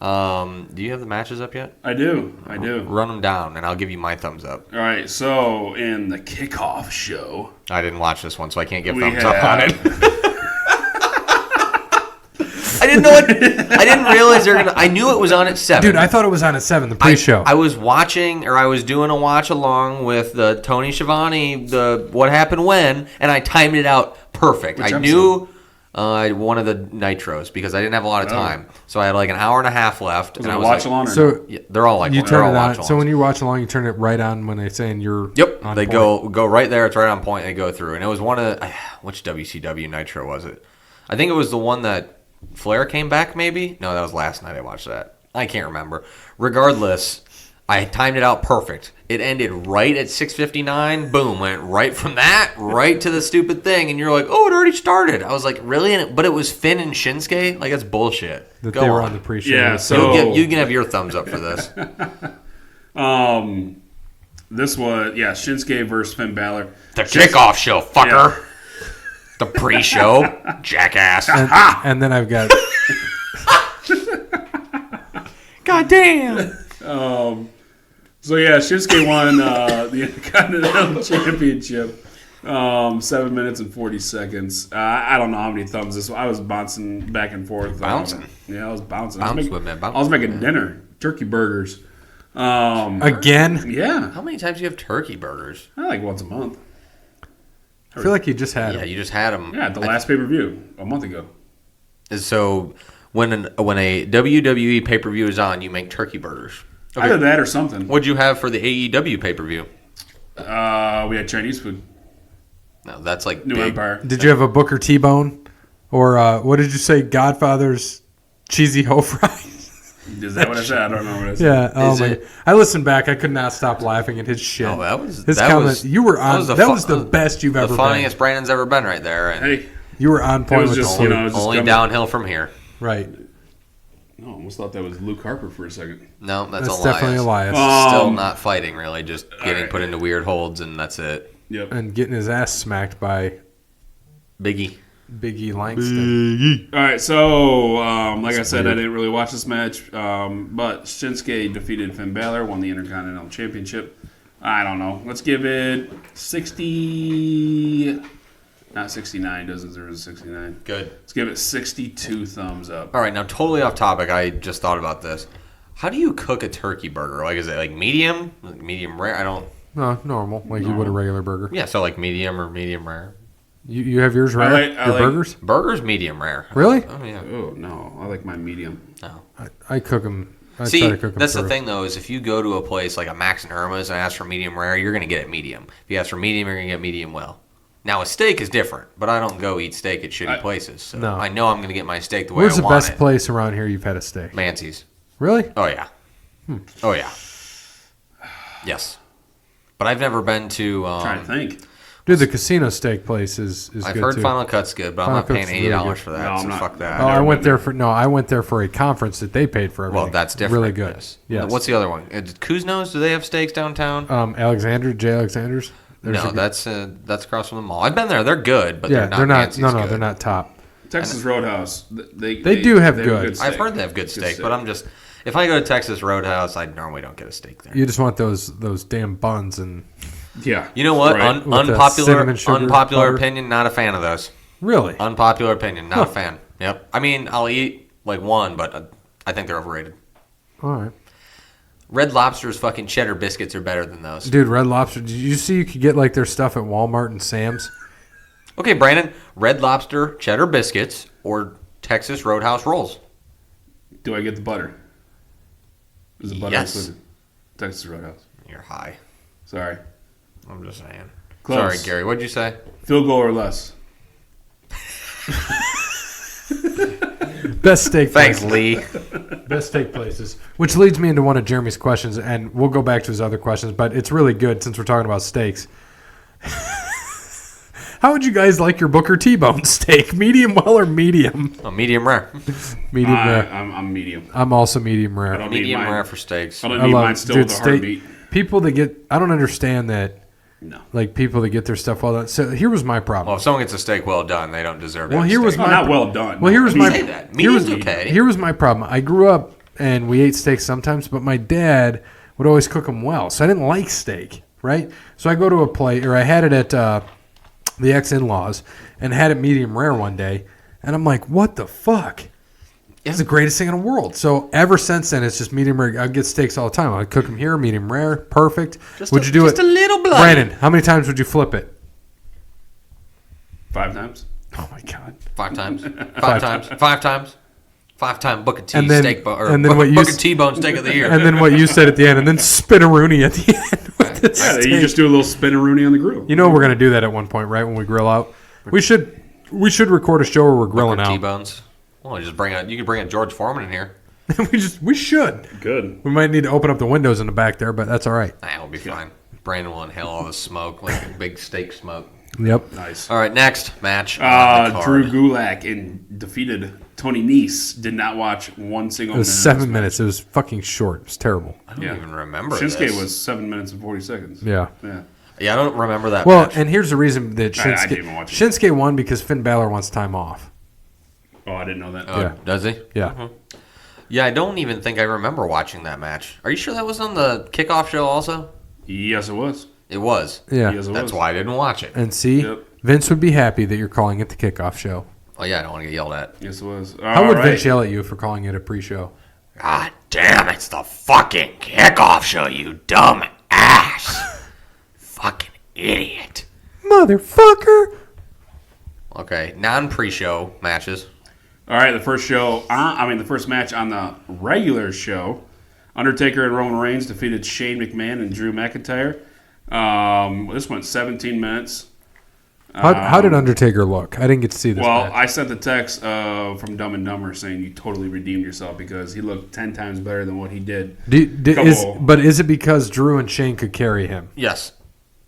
[SPEAKER 3] Do you have the matches up yet?
[SPEAKER 2] I do.
[SPEAKER 3] Run them down, and I'll give you my thumbs up.
[SPEAKER 2] All right, so in the kickoff show,
[SPEAKER 3] I didn't watch this one, so I can't give
[SPEAKER 2] we
[SPEAKER 3] thumbs
[SPEAKER 2] had
[SPEAKER 3] up on it. I didn't know it. I didn't realize they're gonna. I knew it was on at 7.
[SPEAKER 1] Dude, I thought it was on at 7, the pre-show.
[SPEAKER 3] I was watching, or I was doing a watch along with the Tony Schiavone, the What Happened When, and I timed it out perfect.
[SPEAKER 2] Which
[SPEAKER 3] I knew one of the nitros because I didn't have a lot of time, so I had like an hour and a half left.
[SPEAKER 2] was
[SPEAKER 3] and
[SPEAKER 2] it
[SPEAKER 3] I
[SPEAKER 2] a
[SPEAKER 3] was
[SPEAKER 2] watch
[SPEAKER 3] like,
[SPEAKER 2] along or
[SPEAKER 1] so
[SPEAKER 3] yeah, they're all like
[SPEAKER 1] you
[SPEAKER 3] they're
[SPEAKER 1] turn
[SPEAKER 3] all
[SPEAKER 1] it on.
[SPEAKER 3] watch
[SPEAKER 1] So
[SPEAKER 3] alongs.
[SPEAKER 1] when you watch along, you turn it right on when they're saying you're
[SPEAKER 3] Yep,
[SPEAKER 1] on
[SPEAKER 3] they
[SPEAKER 1] point.
[SPEAKER 3] go right there. It's right on point. They go through, and it was one of which WCW Nitro was it? I think it was the one that Flair came back. Maybe no, that was last night. I watched that. I can't remember. Regardless, I timed it out perfect. It ended right at 6:59. Boom, went right from that right to the stupid thing, and you're like, oh, it already started. I was like, really? But it was Finn and Shinsuke. Like that's bullshit.
[SPEAKER 1] That
[SPEAKER 3] Go
[SPEAKER 1] they were
[SPEAKER 3] on.
[SPEAKER 1] on the pre-show.
[SPEAKER 2] Yeah,
[SPEAKER 1] with-
[SPEAKER 2] so-
[SPEAKER 3] You can have your thumbs up for this.
[SPEAKER 2] This was Shinsuke versus Finn Balor.
[SPEAKER 3] The kickoff show, fucker. The pre-show, jackass.
[SPEAKER 1] and then I've got
[SPEAKER 3] God damn.
[SPEAKER 2] So Shinsuke won the Intercontinental Championship. 7 minutes and 40 seconds. I don't know how many thumbs this was. I was bouncing back and forth.
[SPEAKER 3] Bouncing?
[SPEAKER 2] Yeah, I was bouncing.
[SPEAKER 3] Bounce
[SPEAKER 2] I was
[SPEAKER 3] with me, bounce
[SPEAKER 2] I was
[SPEAKER 3] with
[SPEAKER 2] making
[SPEAKER 3] me.
[SPEAKER 2] dinner, turkey burgers.
[SPEAKER 1] again.
[SPEAKER 2] Yeah,
[SPEAKER 3] How many times do you have turkey burgers?
[SPEAKER 2] I like once a month.
[SPEAKER 1] I feel like you just had
[SPEAKER 3] Yeah,
[SPEAKER 1] it.
[SPEAKER 3] you just had them.
[SPEAKER 2] Yeah, at the last pay-per-view a month ago.
[SPEAKER 3] So when a WWE pay-per-view is on, you make turkey burgers.
[SPEAKER 2] Either that or something.
[SPEAKER 3] What'd you have for the AEW pay-per-view?
[SPEAKER 2] We had Chinese food.
[SPEAKER 3] No, that's like
[SPEAKER 2] New
[SPEAKER 3] big.
[SPEAKER 2] Empire.
[SPEAKER 1] Did you have a Booker T-bone? Or what did you say? Godfather's cheesy hoe fries?
[SPEAKER 2] Is that what I said? I don't know what I said.
[SPEAKER 1] Yeah. Oh
[SPEAKER 3] Is
[SPEAKER 1] my!
[SPEAKER 3] it-
[SPEAKER 1] I listened back. I could not stop laughing at his shit.
[SPEAKER 3] No, that was
[SPEAKER 1] his
[SPEAKER 3] that
[SPEAKER 1] comment.
[SPEAKER 3] was
[SPEAKER 1] You were on. That was the best you've
[SPEAKER 3] the
[SPEAKER 1] ever
[SPEAKER 3] funniest
[SPEAKER 1] been.
[SPEAKER 3] Brandon's ever been right there. And
[SPEAKER 2] Hey,
[SPEAKER 1] You were on point
[SPEAKER 2] was
[SPEAKER 1] with
[SPEAKER 2] just,
[SPEAKER 1] the
[SPEAKER 2] you
[SPEAKER 1] food.
[SPEAKER 2] know, it was just
[SPEAKER 3] only
[SPEAKER 2] coming-
[SPEAKER 3] downhill from here.
[SPEAKER 1] Right.
[SPEAKER 2] No, I almost thought that was Luke Harper for a second.
[SPEAKER 3] No, that's
[SPEAKER 1] That's
[SPEAKER 3] Elias.
[SPEAKER 1] definitely Elias.
[SPEAKER 3] Still not fighting really, just getting
[SPEAKER 2] right.
[SPEAKER 3] put into weird holds, and that's it.
[SPEAKER 2] Yep.
[SPEAKER 1] And getting his ass smacked by
[SPEAKER 3] Biggie.
[SPEAKER 1] Big E Langston.
[SPEAKER 2] All right, so like I said, I didn't really watch this match, but Shinsuke defeated Finn Balor, won the Intercontinental Championship. I don't know. Let's give it 60. Not 69. Doesn't deserve a 69.
[SPEAKER 3] Good.
[SPEAKER 2] Let's give it 62 thumbs up.
[SPEAKER 3] All right, now totally off topic. I just thought about this. How do you cook a turkey burger? Like, is it like medium? Like medium rare? I don't.
[SPEAKER 1] No, normal, like you would a regular burger.
[SPEAKER 3] Yeah, so like medium or medium rare.
[SPEAKER 1] You have yours rare?
[SPEAKER 2] I
[SPEAKER 1] Your
[SPEAKER 2] like-
[SPEAKER 1] burgers?
[SPEAKER 3] Burgers medium rare.
[SPEAKER 1] Really?
[SPEAKER 3] Oh yeah.
[SPEAKER 2] Oh, no. I like my medium.
[SPEAKER 3] No.
[SPEAKER 1] I cook them. I
[SPEAKER 3] See,
[SPEAKER 1] try to cook them
[SPEAKER 3] that's the
[SPEAKER 1] through.
[SPEAKER 3] thing though, is if you go to a place like a Max and Irma's and ask for medium rare, you're gonna get it medium. If you ask for medium, you're gonna get medium well. Now a steak is different, but I don't go eat steak at shitty places, so
[SPEAKER 1] No.
[SPEAKER 3] I know I'm gonna get my steak the way
[SPEAKER 1] Where's
[SPEAKER 3] I
[SPEAKER 1] the
[SPEAKER 3] want
[SPEAKER 1] best
[SPEAKER 3] it.
[SPEAKER 1] place around here you've had a steak?
[SPEAKER 3] Mancy's.
[SPEAKER 1] Really?
[SPEAKER 3] Oh yeah. Oh yeah. Yes. But I've never been to.
[SPEAKER 2] trying to think.
[SPEAKER 1] Dude, the casino steak place is
[SPEAKER 3] I've
[SPEAKER 1] good
[SPEAKER 3] heard
[SPEAKER 1] too.
[SPEAKER 3] Final Cut's good, but
[SPEAKER 1] Final
[SPEAKER 3] I'm not paying
[SPEAKER 1] Cut's really
[SPEAKER 3] $80
[SPEAKER 1] good.
[SPEAKER 3] for that.
[SPEAKER 2] No, I'm
[SPEAKER 3] so
[SPEAKER 2] not.
[SPEAKER 3] fuck that.
[SPEAKER 1] Oh, I
[SPEAKER 2] never
[SPEAKER 1] went
[SPEAKER 2] been
[SPEAKER 1] there for I went there for a conference that they paid for everything.
[SPEAKER 3] Well, that's different.
[SPEAKER 1] Really good. Yes.
[SPEAKER 3] What's the other one? Kuzno's? Do they have steaks downtown?
[SPEAKER 1] Alexander J. Alexander's? There's
[SPEAKER 3] No,
[SPEAKER 1] a good-
[SPEAKER 3] that's across from the mall. I've been there. They're good, but
[SPEAKER 1] yeah,
[SPEAKER 3] they're not.
[SPEAKER 1] they're not.
[SPEAKER 3] Mancy's
[SPEAKER 1] No,
[SPEAKER 3] good.
[SPEAKER 1] they're not top.
[SPEAKER 2] Texas Roadhouse. They
[SPEAKER 1] do have good.
[SPEAKER 2] steak.
[SPEAKER 3] I've heard they have good steak, but I'm just if I go to Texas Roadhouse, I normally don't get a steak there.
[SPEAKER 1] You just want those damn buns and
[SPEAKER 2] Yeah.
[SPEAKER 3] You know what?
[SPEAKER 2] Right.
[SPEAKER 1] With the
[SPEAKER 3] Unpopular
[SPEAKER 1] cinnamon sugar
[SPEAKER 3] unpopular
[SPEAKER 1] butter.
[SPEAKER 3] opinion. Not a fan of those.
[SPEAKER 1] really.
[SPEAKER 3] Unpopular opinion. Not a fan. Yep. I mean, I'll eat like one, but I think they're overrated.
[SPEAKER 1] All right,
[SPEAKER 3] Red Lobster's fucking cheddar biscuits are better than those.
[SPEAKER 1] dude. Red Lobster. Did you see you could get like their stuff at Walmart and Sam's?
[SPEAKER 3] Okay, Brandon. Red Lobster cheddar biscuits or Texas Roadhouse rolls.
[SPEAKER 2] Do I get the butter? Is the butter
[SPEAKER 3] Yes.
[SPEAKER 2] included? Texas Roadhouse.
[SPEAKER 3] You're high.
[SPEAKER 2] Sorry.
[SPEAKER 3] I'm just saying.
[SPEAKER 2] Close.
[SPEAKER 3] Sorry, Gary. What'd you say?
[SPEAKER 2] Field goal or less.
[SPEAKER 1] Best steak.
[SPEAKER 3] Thanks,
[SPEAKER 1] places.
[SPEAKER 3] Lee.
[SPEAKER 1] Best steak places. Which leads me into one of Jeremy's questions, and we'll go back to his other questions, but it's really good since we're talking about steaks. How would you guys like your Booker T-bone steak? Medium well or medium?
[SPEAKER 3] Oh, medium rare.
[SPEAKER 1] Medium rare.
[SPEAKER 2] I'm medium.
[SPEAKER 1] I'm also medium
[SPEAKER 2] I
[SPEAKER 1] rare.
[SPEAKER 2] don't need
[SPEAKER 3] Medium
[SPEAKER 2] mine.
[SPEAKER 3] rare for steaks.
[SPEAKER 2] I don't
[SPEAKER 1] I
[SPEAKER 2] need
[SPEAKER 1] love
[SPEAKER 2] mine still
[SPEAKER 1] dude,
[SPEAKER 2] with a
[SPEAKER 1] steak.
[SPEAKER 2] heartbeat.
[SPEAKER 1] People that get, I don't understand that.
[SPEAKER 2] No.
[SPEAKER 1] Like people that get their stuff well done. So here was my problem.
[SPEAKER 3] Well, if someone gets a steak well done, they don't deserve it.
[SPEAKER 1] Well, here was
[SPEAKER 2] No,
[SPEAKER 1] my
[SPEAKER 2] not well done.
[SPEAKER 1] Well, here was
[SPEAKER 3] You
[SPEAKER 1] my
[SPEAKER 3] say that.
[SPEAKER 1] here was
[SPEAKER 3] Medium's okay.
[SPEAKER 1] Here was my problem. I grew up and we ate steak sometimes, but my dad would always cook them well, so I didn't like steak. Right? So I go to a plate, or I had it at the ex-in-laws, and had it medium rare one day, and I'm like, what the fuck? It's the greatest thing in the world. So ever since then, it's just medium rare. I get steaks all the time. I cook them here, medium rare, perfect. Would you do
[SPEAKER 3] just
[SPEAKER 1] it?
[SPEAKER 3] a little bloody.
[SPEAKER 1] Brandon, how many times would you flip it?
[SPEAKER 2] 5 times.
[SPEAKER 1] Oh my god!
[SPEAKER 3] 5 times. 5 times. 5 times. 5-time Booker T
[SPEAKER 1] And then-
[SPEAKER 3] steak or
[SPEAKER 1] and then what you
[SPEAKER 3] Booker
[SPEAKER 1] s-
[SPEAKER 3] T-bone steak of the year.
[SPEAKER 1] And then what you said at the end, and then spinaroonie at the end. With the
[SPEAKER 2] Yeah,
[SPEAKER 1] steak.
[SPEAKER 2] you just do a little spinaroonie on the grill.
[SPEAKER 1] You know we're gonna do that at one point, right? When we grill out, we should record a show where we're grilling
[SPEAKER 3] Booker
[SPEAKER 1] out.
[SPEAKER 3] T-bones. Well, you could bring a George Foreman in here.
[SPEAKER 1] we should.
[SPEAKER 2] Good.
[SPEAKER 1] We might need to open up the windows in the back there, but that's all right.
[SPEAKER 3] Nah, it'll be fine. Brandon will inhale all the smoke, like big steak smoke.
[SPEAKER 1] Yep.
[SPEAKER 2] Nice.
[SPEAKER 3] All right, next match. on the
[SPEAKER 2] Drew
[SPEAKER 3] card.
[SPEAKER 2] Gulak defeated Tony Nese. Did not watch one single
[SPEAKER 1] It was
[SPEAKER 2] minute. of
[SPEAKER 1] 7
[SPEAKER 2] this
[SPEAKER 1] minutes. It was fucking short. It was terrible.
[SPEAKER 3] I don't
[SPEAKER 2] Yeah.
[SPEAKER 3] even remember
[SPEAKER 2] Shinsuke
[SPEAKER 3] this.
[SPEAKER 2] was 7 minutes and 40 seconds.
[SPEAKER 1] Yeah.
[SPEAKER 2] Yeah.
[SPEAKER 3] Yeah, I don't remember that
[SPEAKER 1] Well,
[SPEAKER 3] match.
[SPEAKER 1] and here's the reason that
[SPEAKER 2] I
[SPEAKER 1] Shinsuke,
[SPEAKER 2] didn't even watch it.
[SPEAKER 1] Shinsuke won because Finn Balor wants time off.
[SPEAKER 2] Oh, I didn't know that.
[SPEAKER 3] Oh,
[SPEAKER 1] yeah.
[SPEAKER 3] Does he?
[SPEAKER 1] Yeah.
[SPEAKER 3] Yeah, I don't even think I remember watching that match. Are you sure that was on the kickoff show also?
[SPEAKER 2] Yes, it was.
[SPEAKER 3] It was.
[SPEAKER 1] Yeah.
[SPEAKER 2] Yes, it
[SPEAKER 3] That's
[SPEAKER 2] was.
[SPEAKER 3] why I didn't watch it.
[SPEAKER 1] And see,
[SPEAKER 2] Yep.
[SPEAKER 1] Vince would be happy that you're calling it the kickoff show.
[SPEAKER 3] Oh, yeah, I don't want to get yelled at.
[SPEAKER 2] Yes, it was.
[SPEAKER 1] How
[SPEAKER 2] All
[SPEAKER 1] would
[SPEAKER 2] right.
[SPEAKER 1] Vince yell at you for calling it a pre-show?
[SPEAKER 3] God damn, it's the fucking kickoff show, you dumb ass. Fucking idiot.
[SPEAKER 1] Motherfucker!
[SPEAKER 3] Okay, non-pre-show matches.
[SPEAKER 2] All right, the first the first match on the regular show, Undertaker and Roman Reigns defeated Shane McMahon and Drew McIntyre. This went 17 minutes.
[SPEAKER 1] How did Undertaker look? I didn't get to see this
[SPEAKER 2] Well,
[SPEAKER 1] match.
[SPEAKER 2] I sent the text from Dumb and Dumber saying you totally redeemed yourself because he looked 10 times better than what he did.
[SPEAKER 1] But is it because Drew and Shane could carry him?
[SPEAKER 3] Yes.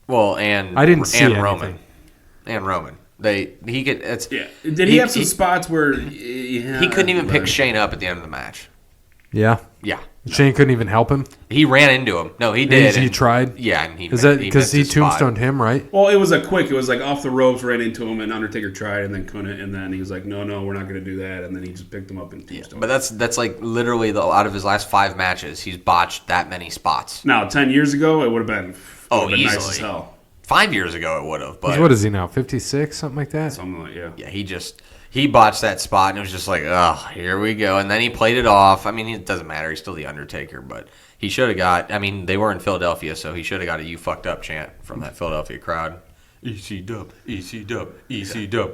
[SPEAKER 3] Well, and
[SPEAKER 1] I didn't see
[SPEAKER 3] and
[SPEAKER 1] anything.
[SPEAKER 3] Roman. And Roman. He could. It's
[SPEAKER 2] Yeah. Did he have some spots where
[SPEAKER 3] he couldn't even pick Shane up at the end of the match.
[SPEAKER 1] Yeah.
[SPEAKER 3] Yeah.
[SPEAKER 1] Shane couldn't even help him?
[SPEAKER 3] He ran into him. No, he did.
[SPEAKER 1] He
[SPEAKER 3] and-
[SPEAKER 1] tried?
[SPEAKER 3] Yeah, and he
[SPEAKER 1] Is that because
[SPEAKER 3] missed
[SPEAKER 1] he
[SPEAKER 3] his spot.
[SPEAKER 1] tombstoned him, right?
[SPEAKER 2] Well, it was it was like off the ropes, ran into him, and Undertaker tried and then couldn't, and then he was like, no, we're not going to do that, and then he just picked him up and tombstone.
[SPEAKER 3] But that's like literally out of his last 5 matches, he's botched that many spots.
[SPEAKER 2] Now, 10 years ago, it would have been, nice as
[SPEAKER 3] easily.
[SPEAKER 2] hell.
[SPEAKER 3] 5 years ago, it would have. But
[SPEAKER 1] What is he now, 56, something like that?
[SPEAKER 2] Something like, yeah.
[SPEAKER 3] yeah, he botched that spot, and it was just like, oh, here we go. And then he played it off. I mean, it doesn't matter. He's still the Undertaker, but he should have got. I mean, they were in Philadelphia, so he should have got a "You fucked up" chant from that Philadelphia crowd. EC Dub, EC Dub, EC Dub.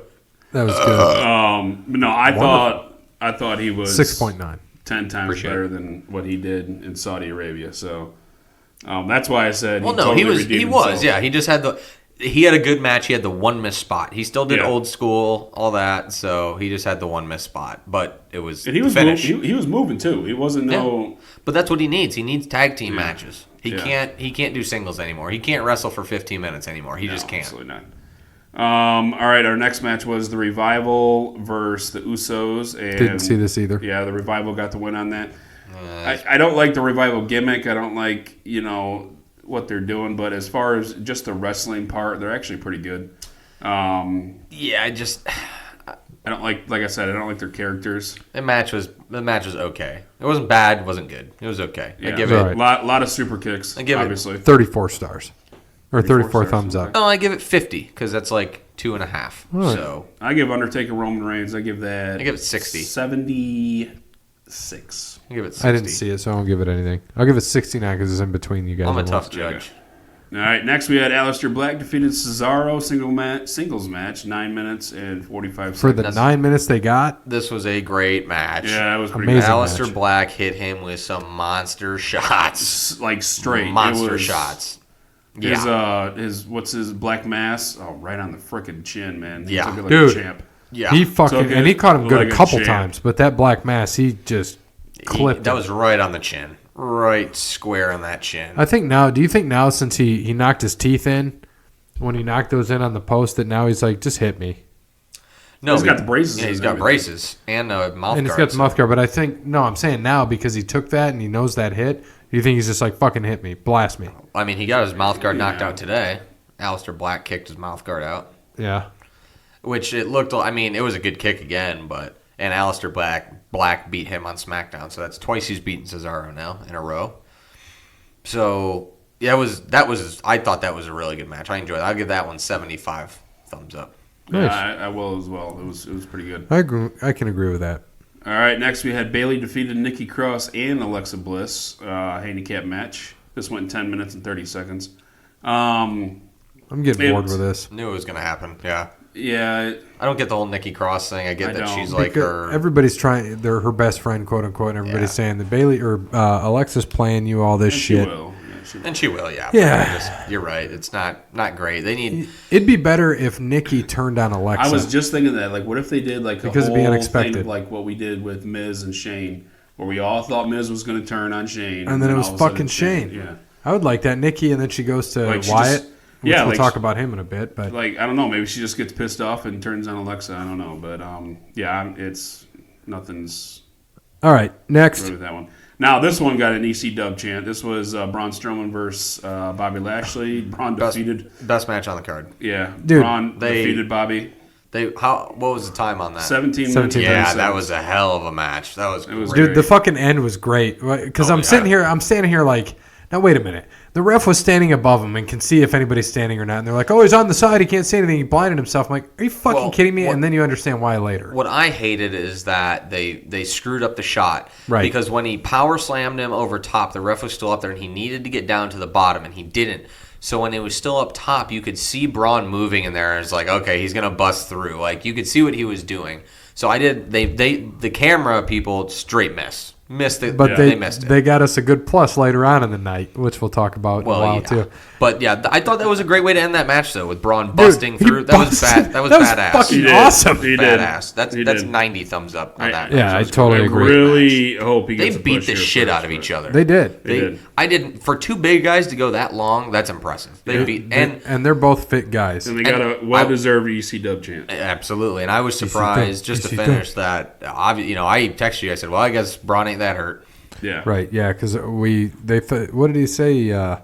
[SPEAKER 1] That was good.
[SPEAKER 2] But no, I thought he was
[SPEAKER 1] 6.9.
[SPEAKER 2] 10 times
[SPEAKER 3] Appreciate
[SPEAKER 2] better than what he did in Saudi Arabia. So that's why I said
[SPEAKER 3] Well,
[SPEAKER 2] he
[SPEAKER 3] no,
[SPEAKER 2] totally
[SPEAKER 3] he
[SPEAKER 2] redeemed
[SPEAKER 3] was.
[SPEAKER 2] himself.
[SPEAKER 3] Yeah, he just had he had a good match. He had the one missed spot. He still did
[SPEAKER 2] Yeah.
[SPEAKER 3] old school, all that. So he just had the one missed spot, but it was
[SPEAKER 2] And he was
[SPEAKER 3] finish.
[SPEAKER 2] he was moving too. He wasn't
[SPEAKER 3] But that's what he needs. He needs tag team matches. He
[SPEAKER 2] Yeah.
[SPEAKER 3] can't do singles anymore. He can't wrestle for 15 minutes anymore. He just can't.
[SPEAKER 2] Absolutely not. All right, our next match was the Revival versus the Usos. And
[SPEAKER 1] Didn't see this either.
[SPEAKER 2] Yeah, the Revival got the win on that. I don't like the Revival gimmick. I don't like, what they're doing. But as far as just the wrestling part, they're actually pretty good.
[SPEAKER 3] Yeah,
[SPEAKER 2] I don't like I said, I don't like their characters.
[SPEAKER 3] The match was okay. It wasn't bad. It wasn't good. It was okay.
[SPEAKER 2] Yeah.
[SPEAKER 3] I give
[SPEAKER 1] All
[SPEAKER 3] it.
[SPEAKER 1] right.
[SPEAKER 2] Lot of super kicks.
[SPEAKER 3] I give it
[SPEAKER 2] obviously.
[SPEAKER 1] 34 stars. Or 34
[SPEAKER 2] stars,
[SPEAKER 1] thumbs up.
[SPEAKER 2] okay.
[SPEAKER 3] No, I give it 50 because that's like 2.5.
[SPEAKER 1] right.
[SPEAKER 3] So
[SPEAKER 2] I give Undertaker Roman Reigns. I give that.
[SPEAKER 3] I give it 60.
[SPEAKER 2] 76.
[SPEAKER 3] I give it 60.
[SPEAKER 1] I didn't see it, so I don't give it anything. I'll give it 69 because it's in between you guys.
[SPEAKER 3] I'm a
[SPEAKER 1] almost.
[SPEAKER 3] tough judge.
[SPEAKER 2] All right. Next, we had Aleister Black defeated Cesaro singles match, 9 minutes and 45
[SPEAKER 1] For the
[SPEAKER 2] seconds.
[SPEAKER 1] 9 minutes they got,
[SPEAKER 3] This was a great match.
[SPEAKER 2] Yeah, it was pretty
[SPEAKER 1] Amazing.
[SPEAKER 2] good.
[SPEAKER 3] Aleister
[SPEAKER 1] match.
[SPEAKER 3] Black hit him with some monster shots.
[SPEAKER 2] Like straight.
[SPEAKER 3] Monster
[SPEAKER 2] It was,
[SPEAKER 3] shots.
[SPEAKER 2] His
[SPEAKER 3] Yeah.
[SPEAKER 2] what's his black mass? Oh, right on the frickin' chin, man. He
[SPEAKER 3] Yeah.
[SPEAKER 2] took it like
[SPEAKER 1] Dude.
[SPEAKER 2] a champ.
[SPEAKER 3] Yeah.
[SPEAKER 1] he fucking
[SPEAKER 2] Took it
[SPEAKER 1] and he caught him good
[SPEAKER 2] like
[SPEAKER 1] a
[SPEAKER 2] a
[SPEAKER 1] couple
[SPEAKER 2] champ.
[SPEAKER 1] times, but that black mass, he just clipped.
[SPEAKER 3] That
[SPEAKER 1] him.
[SPEAKER 3] was right on the chin. Right square on that chin.
[SPEAKER 1] I think now. Do you think now since he knocked his teeth in, when he knocked those in on the post, that now he's like, just hit me,
[SPEAKER 3] No,
[SPEAKER 2] He's got the braces
[SPEAKER 3] Yeah, he's
[SPEAKER 2] and
[SPEAKER 3] got
[SPEAKER 2] everything.
[SPEAKER 3] braces and a mouth
[SPEAKER 1] and he's
[SPEAKER 3] guard.
[SPEAKER 1] got the mouth guard. But I think no, I'm saying now because he took that and he knows that hit. Do you think he's just like fucking hit me, blast me?
[SPEAKER 3] I mean, he got his mouth guard knocked
[SPEAKER 2] Yeah.
[SPEAKER 3] out today. Aleister Black kicked his mouth guard out,
[SPEAKER 1] Yeah.
[SPEAKER 3] which it looked. I mean, it was a good kick again, and Aleister Black beat him on SmackDown, so that's twice he's beaten Cesaro now in a row. So yeah, that was. I thought that was a really good match. I enjoyed it. I'll give that one 75 thumbs up.
[SPEAKER 2] Yeah,
[SPEAKER 1] Nice.
[SPEAKER 2] I will as well. It was pretty good.
[SPEAKER 1] I agree, I can agree with that.
[SPEAKER 2] All right, next we had Bayley defeated Nikki Cross and Alexa Bliss, handicap match. This went in 10 minutes and 30 seconds.
[SPEAKER 1] I'm getting
[SPEAKER 2] It
[SPEAKER 1] bored
[SPEAKER 2] was-
[SPEAKER 1] with this.
[SPEAKER 3] Knew it was gonna happen. Yeah,
[SPEAKER 2] Yeah,
[SPEAKER 3] I don't get the whole Nikki Cross thing. I get
[SPEAKER 2] I
[SPEAKER 3] that
[SPEAKER 2] don't.
[SPEAKER 3] she's like
[SPEAKER 1] Because
[SPEAKER 3] her.
[SPEAKER 1] everybody's trying. They're her best friend, quote unquote. And everybody's
[SPEAKER 3] Yeah.
[SPEAKER 1] saying that Bailey or Alexa's playing you all this
[SPEAKER 2] and
[SPEAKER 1] shit.
[SPEAKER 2] she will. Yeah, she will.
[SPEAKER 3] And she will, yeah.
[SPEAKER 1] Yeah.
[SPEAKER 3] But you're right. It's not great. They need.
[SPEAKER 1] It'd be better if Nikki turned on Alexa.
[SPEAKER 2] I was just thinking that. Like, what if they did like a
[SPEAKER 1] Because it'd
[SPEAKER 2] whole
[SPEAKER 1] be
[SPEAKER 2] thing
[SPEAKER 1] unexpected.
[SPEAKER 2] of like what we did with Miz and Shane, where we all thought Miz was going to turn on Shane,
[SPEAKER 1] And then it was
[SPEAKER 2] all of a sudden
[SPEAKER 1] fucking Shane.
[SPEAKER 2] Yeah,
[SPEAKER 1] I would like that Nikki, and then she goes to
[SPEAKER 2] Like, she
[SPEAKER 1] Wyatt.
[SPEAKER 2] just-
[SPEAKER 1] Which
[SPEAKER 2] yeah,
[SPEAKER 1] we'll
[SPEAKER 2] like
[SPEAKER 1] talk
[SPEAKER 2] she-
[SPEAKER 1] about him in a bit. But
[SPEAKER 2] like I don't know. Maybe she just gets pissed off and turns on Alexa. I don't know, but yeah, nothing's
[SPEAKER 1] all right, next.
[SPEAKER 2] really with that one. Now this one got an EC dub chant. This was Braun Strowman versus Bobby Lashley. Braun defeated.
[SPEAKER 3] Best match on the card.
[SPEAKER 2] Yeah,
[SPEAKER 1] Dude,
[SPEAKER 2] Braun defeated Bobby.
[SPEAKER 3] What was the time on that?
[SPEAKER 2] 17 minutes.
[SPEAKER 1] 17
[SPEAKER 2] and 30
[SPEAKER 3] Yeah, that
[SPEAKER 2] seconds.
[SPEAKER 3] was a hell of a match. That was,
[SPEAKER 2] It was
[SPEAKER 3] great.
[SPEAKER 1] Dude, the fucking end was great because
[SPEAKER 2] Oh,
[SPEAKER 1] I'm
[SPEAKER 2] yeah.
[SPEAKER 1] sitting here. I'm standing here like, now wait a minute. The ref was standing above him and can see if anybody's standing or not. And they're like, oh, he's on the side. He can't see anything. He blinded himself. I'm like, are you fucking
[SPEAKER 3] Well,
[SPEAKER 1] kidding me?
[SPEAKER 3] what-
[SPEAKER 1] And then you understand why later.
[SPEAKER 3] What I hated is that they screwed up the shot.
[SPEAKER 1] Right.
[SPEAKER 3] Because when he power slammed him over top, the ref was still up there and he needed to get down to the bottom and he didn't. So when it was still up top, you could see Braun moving in there and it's like, okay, he's gonna bust through. Like you could see what he was doing. So the camera people straight missed it.
[SPEAKER 1] But
[SPEAKER 3] They missed it.
[SPEAKER 1] they got us a good plus later on in the night, which we'll talk about in a while
[SPEAKER 3] yeah.
[SPEAKER 1] too.
[SPEAKER 3] But yeah, I thought that was a great way to end that match though, with Braun busting
[SPEAKER 1] he
[SPEAKER 3] through. That was
[SPEAKER 1] busted-
[SPEAKER 3] bad. That was
[SPEAKER 1] that was
[SPEAKER 3] badass.
[SPEAKER 1] fucking
[SPEAKER 2] He did.
[SPEAKER 1] awesome.
[SPEAKER 2] He did.
[SPEAKER 3] Badass. That's
[SPEAKER 2] He
[SPEAKER 3] that's
[SPEAKER 2] did.
[SPEAKER 3] 90 thumbs up on that.
[SPEAKER 1] Yeah, I totally agree.
[SPEAKER 2] Really hope he
[SPEAKER 3] They
[SPEAKER 2] gets a
[SPEAKER 3] beat
[SPEAKER 2] push
[SPEAKER 3] the
[SPEAKER 2] here
[SPEAKER 3] shit
[SPEAKER 2] first,
[SPEAKER 3] out of
[SPEAKER 2] but-
[SPEAKER 3] each other.
[SPEAKER 1] They did.
[SPEAKER 2] They did.
[SPEAKER 3] I didn't. For two big guys to go that long, that's impressive. They beat
[SPEAKER 1] And they're both fit guys.
[SPEAKER 2] And they got a well-deserved EC dub chant.
[SPEAKER 3] absolutely. And I was surprised just to
[SPEAKER 1] EC2.
[SPEAKER 3] finish that. I texted you. I said, "Well, I guess Braun ain't that hurt."
[SPEAKER 2] Yeah.
[SPEAKER 1] Right, yeah, because what did he say?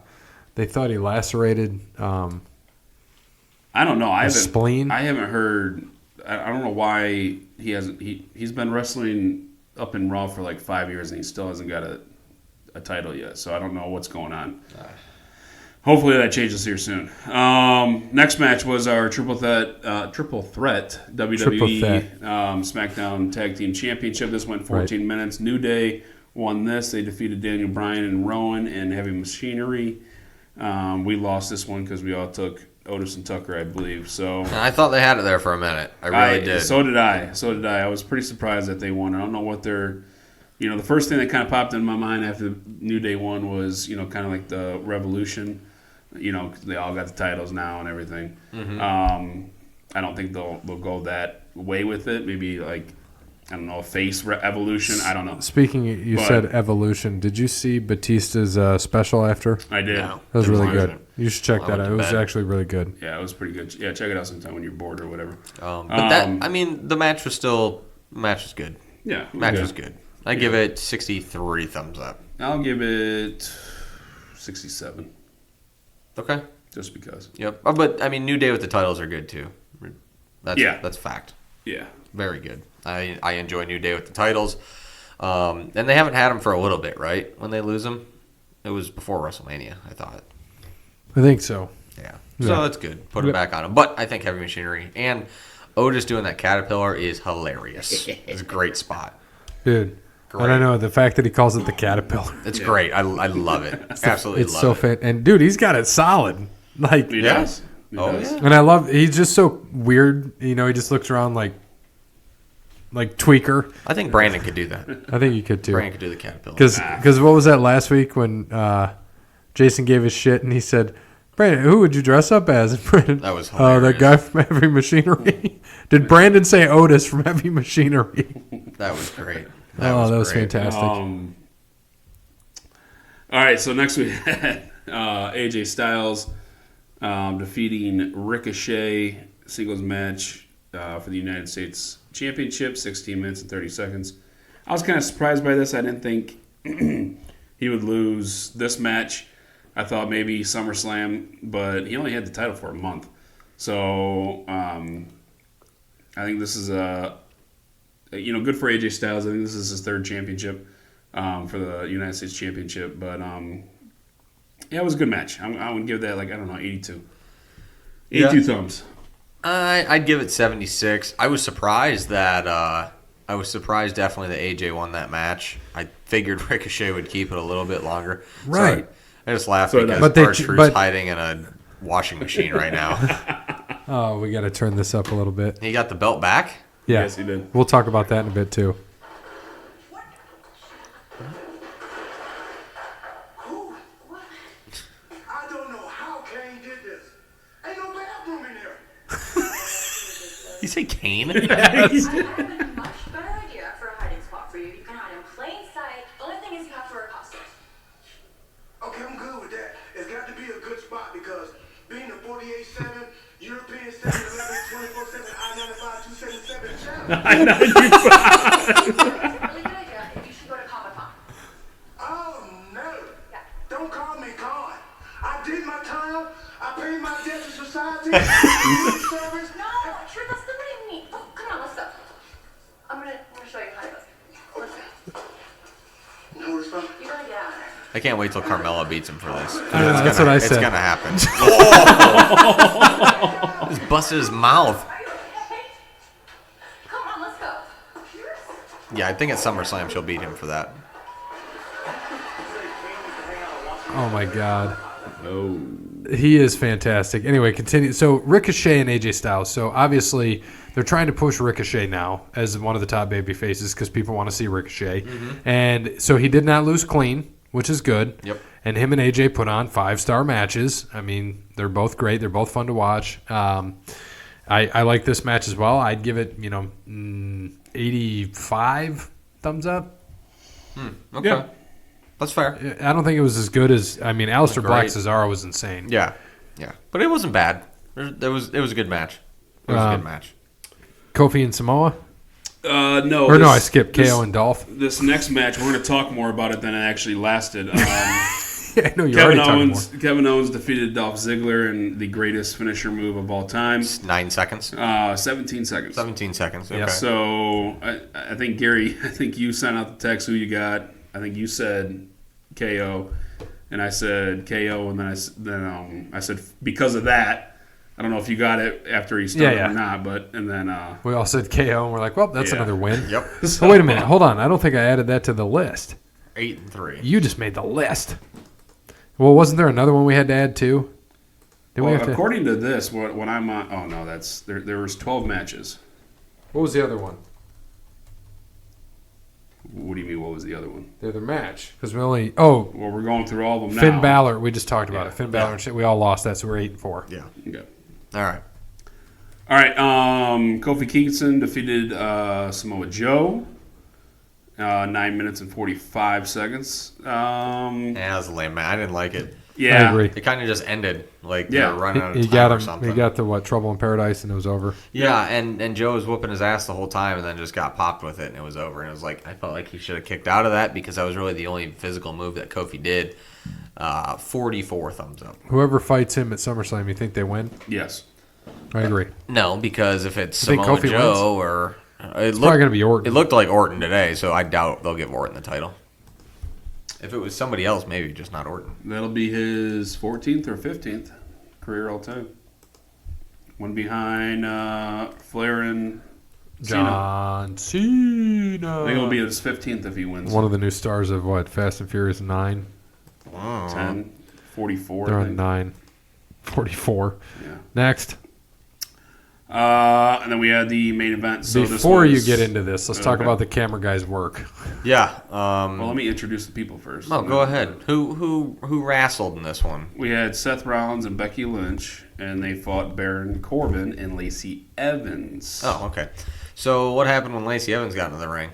[SPEAKER 1] They thought he lacerated.
[SPEAKER 2] I don't know. I haven't
[SPEAKER 1] spleen?
[SPEAKER 2] I haven't heard. I don't know why he hasn't. He's been wrestling up in Raw for like 5 years and he still hasn't got a title yet. So I don't know what's going on. Hopefully that changes here soon. Next match was our triple threat WWE
[SPEAKER 1] threat.
[SPEAKER 2] SmackDown Tag Team Championship. This went 14 minutes. New Day won this. They defeated Daniel Bryan and Rowan and Heavy Machinery. We lost this one because we all took Otis and Tucker, I believe. So
[SPEAKER 3] And I thought they had it there for a minute. I really did.
[SPEAKER 2] So did I. I was pretty surprised that they won. I don't know what their, the first thing that kind of popped in my mind after New Day won was, kind of like the Revolution. 'Cause they all got the titles now and everything.
[SPEAKER 3] Mm-hmm.
[SPEAKER 2] I don't think they'll go that way with it. Maybe like, I don't know, a face evolution. I don't know.
[SPEAKER 1] Speaking, you
[SPEAKER 2] But-
[SPEAKER 1] said evolution. Did you see Batista's special after?
[SPEAKER 2] I did.
[SPEAKER 3] No.
[SPEAKER 1] That was
[SPEAKER 3] Didn't
[SPEAKER 1] really
[SPEAKER 3] watch
[SPEAKER 1] good.
[SPEAKER 3] it.
[SPEAKER 1] You should check
[SPEAKER 3] I
[SPEAKER 1] that
[SPEAKER 3] went
[SPEAKER 1] out.
[SPEAKER 3] to
[SPEAKER 1] It was
[SPEAKER 3] bed.
[SPEAKER 1] actually really good.
[SPEAKER 2] Yeah, it was pretty good. Yeah, check it out sometime when you're bored or whatever.
[SPEAKER 3] The match was good.
[SPEAKER 2] Yeah, it
[SPEAKER 3] Match
[SPEAKER 2] good.
[SPEAKER 3] was good. I give it 63 thumbs up.
[SPEAKER 2] I'll give it 67,
[SPEAKER 3] Okay.
[SPEAKER 2] just because.
[SPEAKER 3] Yep. But New Day with the titles are good too. That's fact.
[SPEAKER 2] Yeah.
[SPEAKER 3] Very good. I enjoy New Day with the titles. And they haven't had them for a little bit, right? When they lose them, it was before WrestleMania, I thought.
[SPEAKER 1] I think so.
[SPEAKER 3] Yeah.
[SPEAKER 1] Yeah.
[SPEAKER 3] So that's good. Put them back on them. But I think Heavy Machinery and Otis doing that Caterpillar is hilarious. It's a great spot.
[SPEAKER 1] Dude.
[SPEAKER 3] Great.
[SPEAKER 1] And I know the fact that he calls it the Caterpillar.
[SPEAKER 3] It's great. I love it. Absolutely
[SPEAKER 1] It's
[SPEAKER 3] love
[SPEAKER 1] so
[SPEAKER 3] it.
[SPEAKER 1] fit. And dude, he's got it solid. Like,
[SPEAKER 2] He
[SPEAKER 3] Yeah.
[SPEAKER 2] does. He
[SPEAKER 3] Oh,
[SPEAKER 2] does.
[SPEAKER 3] yeah.
[SPEAKER 1] and I love. He's just so weird. You know, he just looks around like tweaker.
[SPEAKER 3] I think Brandon could do that.
[SPEAKER 1] I think you could too.
[SPEAKER 3] Brandon could do the Caterpillar.
[SPEAKER 1] Because what was that last week when Jason gave his shit and he said, "Brandon, who would you dress up as?" And Brandon,
[SPEAKER 3] That was
[SPEAKER 1] that
[SPEAKER 3] hilarious.
[SPEAKER 1] guy from Heavy Machinery. Did Brandon say Otis from Heavy Machinery?
[SPEAKER 3] That was great.
[SPEAKER 1] That was
[SPEAKER 3] great.
[SPEAKER 1] fantastic.
[SPEAKER 2] All right, so next we had AJ Styles defeating Ricochet singles match for the United States Championship, 16 minutes and 30 seconds. I was kind of surprised by this. I didn't think he would lose this match. I thought maybe SummerSlam, but he only had the title for a month. So I think this is good for AJ Styles. I think this is his third championship for the United States Championship. But yeah, it was a good match. I would give that 82. 82 thumbs.
[SPEAKER 3] I'd give it 76. I was surprised definitely that AJ won that match. I figured Ricochet would keep it a little bit longer.
[SPEAKER 1] Right.
[SPEAKER 3] So I just laughed
[SPEAKER 2] So
[SPEAKER 3] because
[SPEAKER 1] But they-
[SPEAKER 3] R-Truth's
[SPEAKER 1] but-
[SPEAKER 3] hiding in a washing machine right now.
[SPEAKER 1] Oh, we got to turn this up a little bit.
[SPEAKER 3] He got the belt back?
[SPEAKER 1] Yeah.
[SPEAKER 2] Yes, he did.
[SPEAKER 1] We'll talk about that in a bit too.
[SPEAKER 5] I don't know how Kane did this. Ain't no bathroom in here.
[SPEAKER 3] You say Kane?
[SPEAKER 6] I have a much better idea for a hiding spot for you. You can hide in plain sight. The only thing is you have to wear a costume.
[SPEAKER 5] Okay, I'm good with that. It's got to be a good spot because being a 48-7, European 7-Eleven, 24-7, I-95, 277 channel.
[SPEAKER 6] It's a really good idea if you should go to Comic-Con.
[SPEAKER 5] Oh, no.
[SPEAKER 6] Yeah.
[SPEAKER 5] Don't call me con. I did my time. I paid my debt to society. Community service.
[SPEAKER 6] No, sure, that's not what I mean. Oh, come on, let's go. I'm gonna show you how to go. Let's go.
[SPEAKER 5] No response.
[SPEAKER 6] You gotta get out of there.
[SPEAKER 3] I can't wait till Carmella beats him for this.
[SPEAKER 1] that's what I said.
[SPEAKER 3] It's going to happen. Just busted his mouth.
[SPEAKER 6] Are you okay? Come on, let's go.
[SPEAKER 3] Yeah, I think at SummerSlam she'll beat him for that.
[SPEAKER 1] Oh my God.
[SPEAKER 2] Oh.
[SPEAKER 1] He is fantastic. Anyway, continue. So Ricochet and AJ Styles. So obviously they're trying to push Ricochet now as one of the top baby faces because people want to see Ricochet. And so he did not lose clean, which is good.
[SPEAKER 3] Yep.
[SPEAKER 1] And him and AJ put on 5-star matches. I mean, they're both great. They're both fun to watch. I like this match as well. I'd give it, 85 thumbs up.
[SPEAKER 3] Okay.
[SPEAKER 2] Yeah.
[SPEAKER 3] That's fair.
[SPEAKER 1] I don't think it was as good as, Aleister
[SPEAKER 3] Great.
[SPEAKER 1] Black Cesaro was insane.
[SPEAKER 3] Yeah. Yeah. But it wasn't bad. It was a good match. It was a good match.
[SPEAKER 1] Kofi and Samoa?
[SPEAKER 2] No.
[SPEAKER 1] Or no, I skipped KO and Dolph.
[SPEAKER 2] This next match, we're going to talk more about it than it actually lasted.
[SPEAKER 1] Yeah, I know you're already talking more.
[SPEAKER 2] Kevin Owens defeated Dolph Ziggler in the greatest finisher move of all time.
[SPEAKER 3] 9 seconds.
[SPEAKER 2] 17 seconds.
[SPEAKER 3] 17 seconds. Okay.
[SPEAKER 1] Yeah.
[SPEAKER 2] So I think Gary, you sent out the text who you got. I think you said KO, and I said KO, and then I said because of that. I don't know if you got it after he started
[SPEAKER 1] Yeah.
[SPEAKER 2] or not, and then
[SPEAKER 1] We all said KO, and we're like, well, that's
[SPEAKER 2] Yeah.
[SPEAKER 1] another win.
[SPEAKER 3] Yep.
[SPEAKER 1] Oh, wait a minute. Hold on. I don't think I added that to the list.
[SPEAKER 3] 8-3.
[SPEAKER 1] You just made the list. Well, wasn't there another one we had to add too? Did we
[SPEAKER 2] well,
[SPEAKER 1] have to?
[SPEAKER 2] according to this, what I'm on. Oh no, that's there was 12 matches.
[SPEAKER 1] What was the other one?
[SPEAKER 2] What do you mean? What was the other one?
[SPEAKER 1] The other match. Because we only... Oh,
[SPEAKER 2] Well, we're going through all of them now.
[SPEAKER 1] Finn Balor. We just talked about
[SPEAKER 2] Yeah.
[SPEAKER 1] it. Finn Balor and shit. We all lost that, so we're 8-4.
[SPEAKER 3] Yeah.
[SPEAKER 2] Okay.
[SPEAKER 3] All right.
[SPEAKER 2] All right. Kofi Kingston defeated Samoa Joe. 9 minutes and 45 seconds.
[SPEAKER 3] Yeah, that was a lame match. I didn't like it.
[SPEAKER 2] Yeah.
[SPEAKER 1] I agree.
[SPEAKER 3] It kind of just ended like they
[SPEAKER 2] Yeah.
[SPEAKER 3] were running out of
[SPEAKER 1] He
[SPEAKER 3] time
[SPEAKER 1] got
[SPEAKER 3] or
[SPEAKER 1] him.
[SPEAKER 3] something.
[SPEAKER 1] He got the Trouble in Paradise, and it was over.
[SPEAKER 3] Yeah, and Joe was whooping his ass the whole time, and then just got popped with it, and it was over. And it was like I felt like he should have kicked out of that because that was really the only physical move that Kofi did. 44 thumbs up.
[SPEAKER 1] Whoever fights him at SummerSlam, you think they win?
[SPEAKER 2] Yes.
[SPEAKER 1] I agree.
[SPEAKER 3] No, because if it's
[SPEAKER 1] You think
[SPEAKER 3] Samoa
[SPEAKER 1] Kofi
[SPEAKER 3] Joe or
[SPEAKER 1] It's probably going to be Orton.
[SPEAKER 3] it looked like Orton today, so I doubt they'll give Orton the title. If it was somebody else, maybe just not Orton.
[SPEAKER 2] That'll be his 14th or 15th career all time. One behind Flair and Cena.
[SPEAKER 1] John Cena.
[SPEAKER 2] I think it'll be his 15th if he wins.
[SPEAKER 1] One of the new stars of what? Fast and Furious 9.
[SPEAKER 2] 10, 44.
[SPEAKER 1] They're
[SPEAKER 2] I
[SPEAKER 1] on
[SPEAKER 2] think.
[SPEAKER 1] 9. 44.
[SPEAKER 2] Yeah.
[SPEAKER 1] Next.
[SPEAKER 2] And then we had the main event. So
[SPEAKER 1] Before you
[SPEAKER 2] this was,
[SPEAKER 1] get into this, let's talk
[SPEAKER 2] Okay.
[SPEAKER 1] about the camera guy's work.
[SPEAKER 3] Yeah.
[SPEAKER 2] Well, let me introduce the people first.
[SPEAKER 3] Oh, go ahead. Who wrestled in this one?
[SPEAKER 2] We had Seth Rollins and Becky Lynch, and they fought Baron Corbin and Lacey Evans.
[SPEAKER 3] Oh, okay. So what happened when Lacey Evans got into the ring?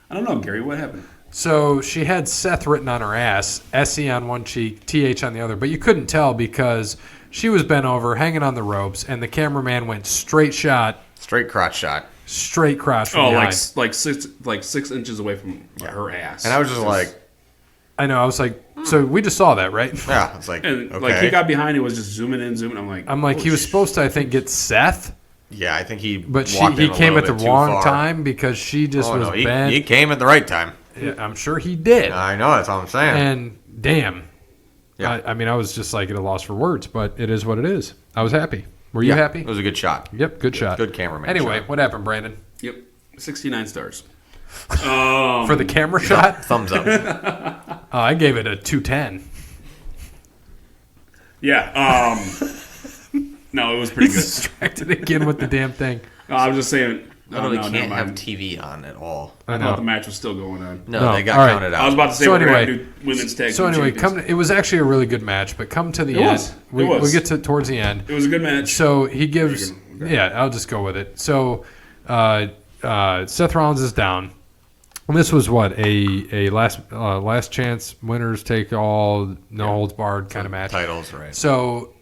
[SPEAKER 2] I don't know, Gary. What happened?
[SPEAKER 1] So she had Seth written on her ass, SE on one cheek, TH on the other, but you couldn't tell because she was bent over, hanging on the ropes, and the cameraman went straight shot,
[SPEAKER 3] Straight crotch shot.
[SPEAKER 1] straight crotch from
[SPEAKER 2] Oh,
[SPEAKER 1] behind.
[SPEAKER 2] like 6 inches away from her ass.
[SPEAKER 3] And I was just like,
[SPEAKER 1] I know. I was like, so we just saw that, right?
[SPEAKER 3] yeah, it's like,
[SPEAKER 2] and
[SPEAKER 3] okay.
[SPEAKER 2] like he got behind, it was just zooming in, zooming.
[SPEAKER 1] I'm like,
[SPEAKER 2] oh,
[SPEAKER 1] he was supposed to, I think, get Seth,
[SPEAKER 3] Yeah, I think he
[SPEAKER 1] but
[SPEAKER 3] walked
[SPEAKER 1] he
[SPEAKER 3] in a
[SPEAKER 1] came at
[SPEAKER 3] little
[SPEAKER 1] the
[SPEAKER 3] bit too
[SPEAKER 1] wrong
[SPEAKER 3] far.
[SPEAKER 1] time because she just
[SPEAKER 3] Oh,
[SPEAKER 1] was
[SPEAKER 3] no,
[SPEAKER 1] bent.
[SPEAKER 3] he came at the right time.
[SPEAKER 1] Yeah, I'm sure he did.
[SPEAKER 3] I know, that's all I'm saying.
[SPEAKER 1] And damn.
[SPEAKER 3] Yeah.
[SPEAKER 1] I mean, I was just like at a loss for words, but it is what it is. I was happy. Were you
[SPEAKER 3] Yeah,
[SPEAKER 1] happy?
[SPEAKER 3] It was a good shot.
[SPEAKER 1] Yep, good shot.
[SPEAKER 3] Good cameraman
[SPEAKER 1] Anyway,
[SPEAKER 3] shot.
[SPEAKER 1] what happened, Brandon?
[SPEAKER 2] Yep, 69 stars.
[SPEAKER 1] For the camera shot?
[SPEAKER 3] Thumbs up.
[SPEAKER 1] I gave it a 210.
[SPEAKER 2] Yeah. No, it was pretty
[SPEAKER 1] He's
[SPEAKER 2] good.
[SPEAKER 1] distracted again with the damn thing.
[SPEAKER 2] No, I was just saying.
[SPEAKER 3] Literally
[SPEAKER 2] no,
[SPEAKER 3] can't
[SPEAKER 2] never
[SPEAKER 3] have
[SPEAKER 2] mind.
[SPEAKER 3] TV on at all.
[SPEAKER 1] I
[SPEAKER 2] I thought the
[SPEAKER 1] know.
[SPEAKER 2] match was still going on.
[SPEAKER 3] No,
[SPEAKER 1] No,
[SPEAKER 3] they got
[SPEAKER 1] all right.
[SPEAKER 3] counted out.
[SPEAKER 2] I was about to say
[SPEAKER 1] So
[SPEAKER 2] we're
[SPEAKER 1] anyway-
[SPEAKER 2] going to do women's tag
[SPEAKER 1] So
[SPEAKER 2] team
[SPEAKER 1] anyway,
[SPEAKER 2] champions.
[SPEAKER 1] it was actually a really good match, but come to the
[SPEAKER 2] It
[SPEAKER 1] end.
[SPEAKER 2] was.
[SPEAKER 1] We,
[SPEAKER 2] It was.
[SPEAKER 1] we get to towards the end.
[SPEAKER 2] It was a good match.
[SPEAKER 1] So he gives.
[SPEAKER 2] Okay.
[SPEAKER 1] Yeah, I'll just go with it. So Seth Rollins is down. And this was what a last chance winners take all, no holds barred kind of match.
[SPEAKER 3] Titles, right.
[SPEAKER 1] So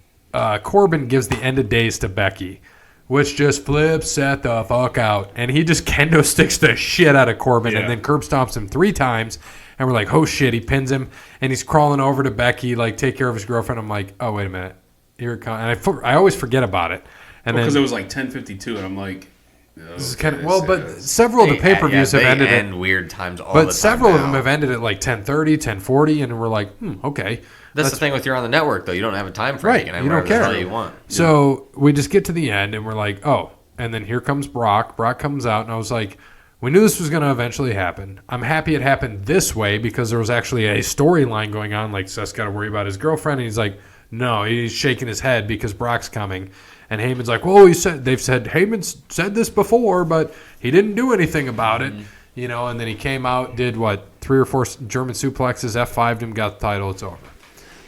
[SPEAKER 1] Corbin gives the end of days to Becky, which just flips Seth the fuck out, and he just kendo sticks the shit out of Corbin,
[SPEAKER 2] Yeah.
[SPEAKER 1] and then curb stomps him 3 times, and we're like, oh shit, he pins him, and he's crawling over to Becky like take care of his girlfriend. I'm like, oh wait a minute, here it comes, and I always forget about it, and
[SPEAKER 2] Because
[SPEAKER 1] then
[SPEAKER 2] it was like 10:52, and I'm like,
[SPEAKER 1] this is kind of but several of the pay per views have ended at
[SPEAKER 3] weird times all the
[SPEAKER 1] but
[SPEAKER 3] time
[SPEAKER 1] several of
[SPEAKER 3] now.
[SPEAKER 1] them have ended at like 10:30, 10:40, and we're like, okay.
[SPEAKER 3] That's the thing with you're on the network, though. You don't have a time frame.
[SPEAKER 1] Right,
[SPEAKER 3] You can
[SPEAKER 1] you
[SPEAKER 3] end
[SPEAKER 1] don't
[SPEAKER 3] wherever the
[SPEAKER 1] care.
[SPEAKER 3] hell you want.
[SPEAKER 1] So we just get to the end, and we're like, oh. And then here comes Brock. Brock comes out, and I was like, we knew this was going to eventually happen. I'm happy it happened this way because there was actually a storyline going on. Like, Seth's got to worry about his girlfriend, and he's like, no, he's shaking his head because Brock's coming. And Heyman's like, well, they've said Heyman's said this before, but he didn't do anything about it. You know, and then he came out, did what, 3 or 4 German suplexes, F5'd him, got the title, it's over.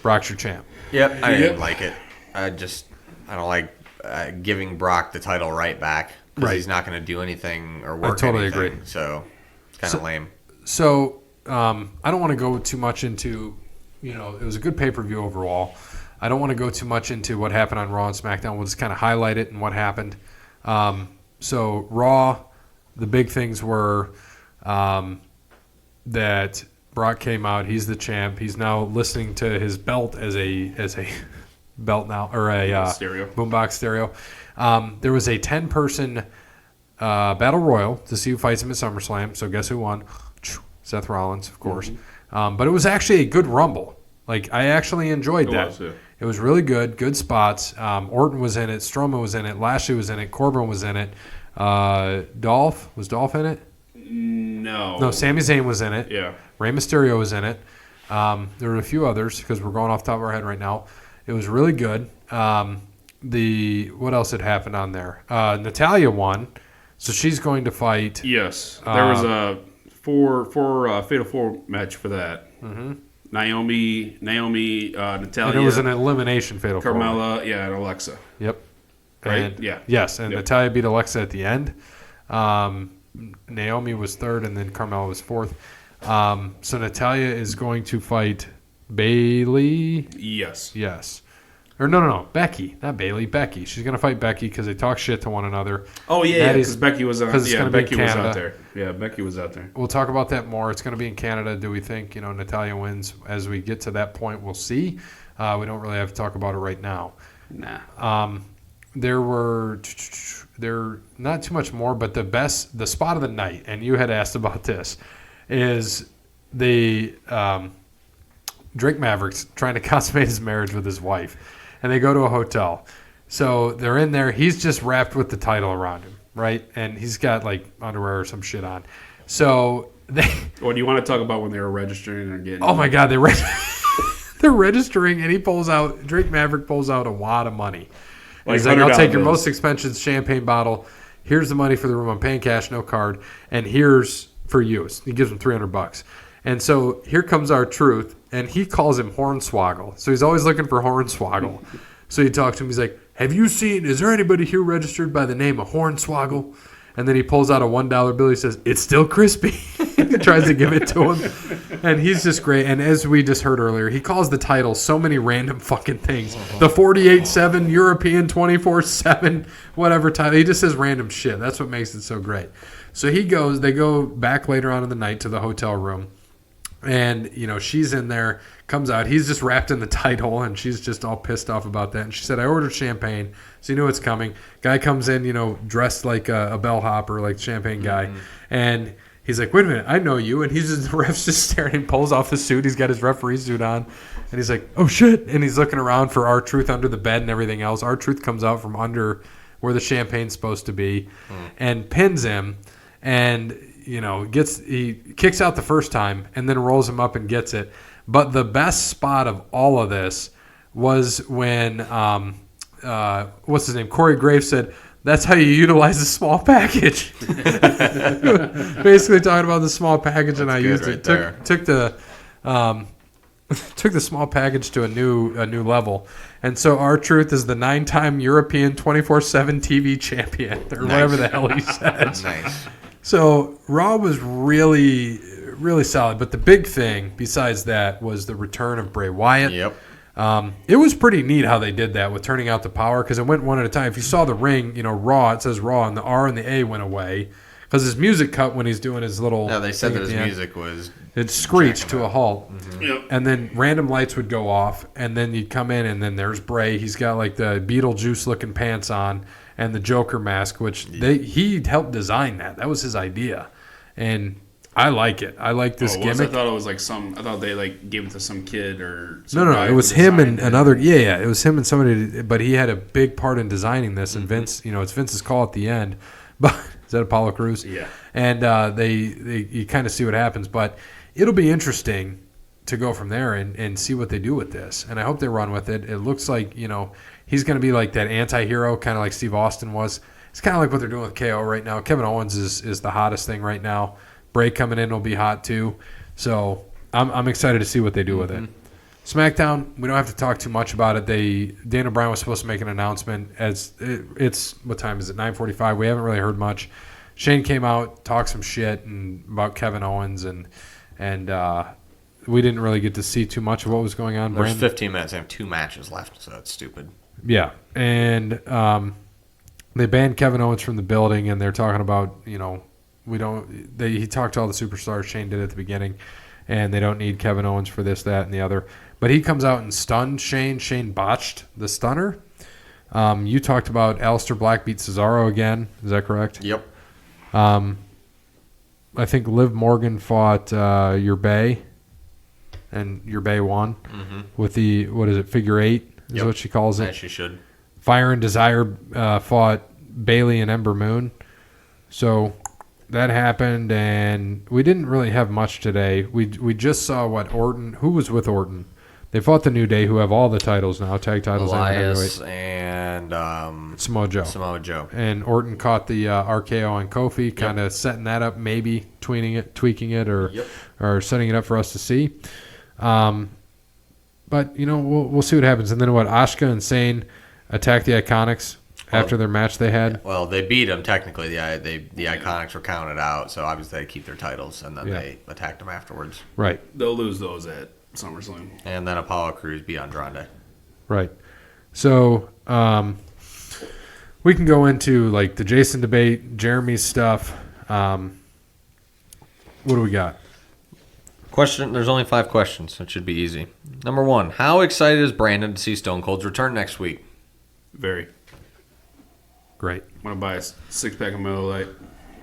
[SPEAKER 1] Brock's your champ.
[SPEAKER 3] Yep, I
[SPEAKER 2] Yep.
[SPEAKER 3] didn't like it. I don't like giving Brock the title right back because
[SPEAKER 1] Right.
[SPEAKER 3] he's not going to do anything or work
[SPEAKER 1] totally
[SPEAKER 3] anything.
[SPEAKER 1] agree.
[SPEAKER 3] So it's kind of lame.
[SPEAKER 1] So I don't want to go too much into, it was a good pay-per-view overall. I don't want to go too much into what happened on Raw and SmackDown. We'll just kind of highlight it and what happened. So Raw, the big things were that Brock came out. He's the champ. He's now listening to his belt as a belt now, or a
[SPEAKER 2] Stereo.
[SPEAKER 1] boombox stereo. There was a 10-person battle royal to see who fights him at SummerSlam. So guess who won? Seth Rollins, of course. But it was actually a good rumble. Like, I actually enjoyed that.
[SPEAKER 2] was, yeah.
[SPEAKER 1] It was really good. Good spots. Orton was in it. Strowman was in it. Lashley was in it. Corbin was in it. Dolph? Was Dolph in it?
[SPEAKER 2] no.
[SPEAKER 1] No, Sami Zayn was in it.
[SPEAKER 2] Yeah.
[SPEAKER 1] Rey Mysterio was in it. There were a few others because we're going off the top of our head right now. It was really good. What else had happened on there? Natalya won, so she's going to fight.
[SPEAKER 2] Yes. There was a Fatal 4 match for that. Mm-hmm. Naomi, Natalya,
[SPEAKER 1] And it was an elimination fatal four-way.
[SPEAKER 2] Carmella, and Alexa.
[SPEAKER 1] Yep.
[SPEAKER 2] Right?
[SPEAKER 1] And,
[SPEAKER 2] Yeah.
[SPEAKER 1] Yes, and
[SPEAKER 2] Yep.
[SPEAKER 1] Natalya beat Alexa at the end. Naomi was third, and then Carmella was fourth. So Natalya is going to fight Bayley.
[SPEAKER 2] Yes.
[SPEAKER 1] Yes. Or no. Becky. Not Bayley. Becky. She's going to fight Becky because they talk shit to one another.
[SPEAKER 2] Oh, yeah,
[SPEAKER 1] That
[SPEAKER 2] because
[SPEAKER 1] is-
[SPEAKER 2] Becky was on.
[SPEAKER 1] 'cause it's
[SPEAKER 2] Yeah,
[SPEAKER 1] gonna be in
[SPEAKER 2] Becky was
[SPEAKER 1] Canada.
[SPEAKER 2] out there. Yeah, Becky was out there.
[SPEAKER 1] We'll talk about that more. It's going to be in Canada. Do we think, Natalya wins? As we get to that point, we'll see. We don't really have to talk about it right now.
[SPEAKER 2] Nah.
[SPEAKER 1] there not too much more, but the spot of the night, and you had asked about this, is the Drake Maverick's trying to consummate his marriage with his wife, and they go to a hotel. So they're in there. He's just wrapped with the title around him, right? And he's got like underwear or some shit on. So they.
[SPEAKER 2] What do you want to talk about when they were registering and getting?
[SPEAKER 1] Oh my God, they're registering, and Drake Maverick pulls out a wad of money. And he's like, "I'll take your most expensive champagne bottle. Here's the money for the room. I'm paying cash, no card, and here's for you." He gives him $300. And so here comes R-Truth, and he calls him Hornswoggle. So he's always looking for Hornswoggle. So he talks to him. He's like, is there anybody here registered by the name of Hornswoggle? And then he pulls out a $1 bill. He says, "It's still crispy." He tries to give it to him. And he's just great. And as we just heard earlier, he calls the title so many random fucking things. The 48-7, European 24-7, whatever title. He just says random shit. That's what makes it so great. So they go back later on in the night to the hotel room. And, she's in there, comes out. He's just wrapped in the title, and she's just all pissed off about that. And she said, "I ordered champagne, so you know it's coming." Guy comes in, dressed like a bellhopper, like champagne guy. Mm-hmm. And he's like, "Wait a minute, I know you." And the ref's just staring and pulls off the suit. He's got his referee suit on. And he's like, "Oh, shit." And he's looking around for R-Truth under the bed and everything else. R-Truth comes out from under where the champagne's supposed to be and pins him. And... he kicks out the first time and then rolls him up and gets it. But the best spot of all of this was when, what's his name? Corey Graves said, "That's how you utilize a small package." Basically talking about the small package, and I used it. Took the small package to a new level. And so R-Truth is the 9-time European 24/7 TV champion, or whatever the hell he said.
[SPEAKER 3] Nice.
[SPEAKER 1] So Raw was really, really solid. But the big thing besides that was the return of Bray Wyatt.
[SPEAKER 3] Yep.
[SPEAKER 1] It was pretty neat how they did that with turning out the power, because it went one at a time. If you saw the ring, Raw, it says Raw, and the R and the A went away because his music cut when he's doing his little.
[SPEAKER 3] No, they said that his music was.
[SPEAKER 1] It screeched to a halt.
[SPEAKER 2] Mm-hmm. Yep.
[SPEAKER 1] And then random lights would go off, and then you'd come in, and then there's Bray. He's got like the Beetlejuice looking pants on. And the Joker mask, which he helped design that. That was his idea. And I like it. I like this gimmick.
[SPEAKER 2] I thought it was like I thought they gave it to some kid or some
[SPEAKER 1] No.
[SPEAKER 2] guy
[SPEAKER 1] It was
[SPEAKER 2] who
[SPEAKER 1] him and
[SPEAKER 2] designed it.
[SPEAKER 1] another. Yeah. It was him and somebody. But he had a big part in designing this. And Vince, it's Vince's call at the end. But is that Apollo Crews?
[SPEAKER 2] Yeah. And
[SPEAKER 1] you kind of see what happens. But it'll be interesting to go from there and see what they do with this. And I hope they run with it. It looks like, he's going to be like that anti-hero, kind of like Steve Austin was. It's kind of like what they're doing with KO right now. Kevin Owens is the hottest thing right now. Bray coming in will be hot too. So I'm excited to see what they do with it. SmackDown, we don't have to talk too much about it. Daniel Bryan was supposed to make an announcement. It's what time is it? 9:45. We haven't really heard much. Shane came out, talked some shit about Kevin Owens, and we didn't really get to see too much of what was going on.
[SPEAKER 3] There's 15 minutes. They have 2 matches left, so that's stupid.
[SPEAKER 1] Yeah, and they banned Kevin Owens from the building, and they're talking about, he talked to all the superstars. Shane did at the beginning, and they don't need Kevin Owens for this, that, and the other. But he comes out and stunned Shane. Shane botched the stunner. You talked about Aleister Black beat Cesaro again. Is that correct?
[SPEAKER 3] Yep.
[SPEAKER 1] I think Liv Morgan fought Your Bay, and Your Bay won with the, figure 8 is what she calls it.
[SPEAKER 3] Yeah, she should.
[SPEAKER 1] Fire and Desire fought Bailey and Ember Moon. So that happened, and we didn't really have much today. We just saw Orton. Who was with Orton? They fought the New Day, who have all the titles now, tag titles
[SPEAKER 3] Elias
[SPEAKER 1] and
[SPEAKER 3] Samoa Joe.
[SPEAKER 1] Samoa Joe. And Orton caught the RKO on Kofi, kind of setting that up, maybe tweaking it, or setting it up for us to see. But we'll see what happens. And then Asuka and Sane attacked the Iconics after their match they had.
[SPEAKER 3] Well, they beat them technically. The Iconics were counted out, so obviously they keep their titles, and then they attacked them afterwards.
[SPEAKER 1] Right.
[SPEAKER 2] They'll lose those at SummerSlam.
[SPEAKER 3] And then Apollo Crews beat Andrade.
[SPEAKER 1] Right. So we can go into like the Jason debate, Jeremy's stuff. What do we got?
[SPEAKER 3] There's only 5 questions, so it should be easy. Number 1, how excited is Brandon to see Stone Cold's return next week?
[SPEAKER 2] Very.
[SPEAKER 1] Great.
[SPEAKER 2] I'm gonna buy a 6-pack of Miller Lite.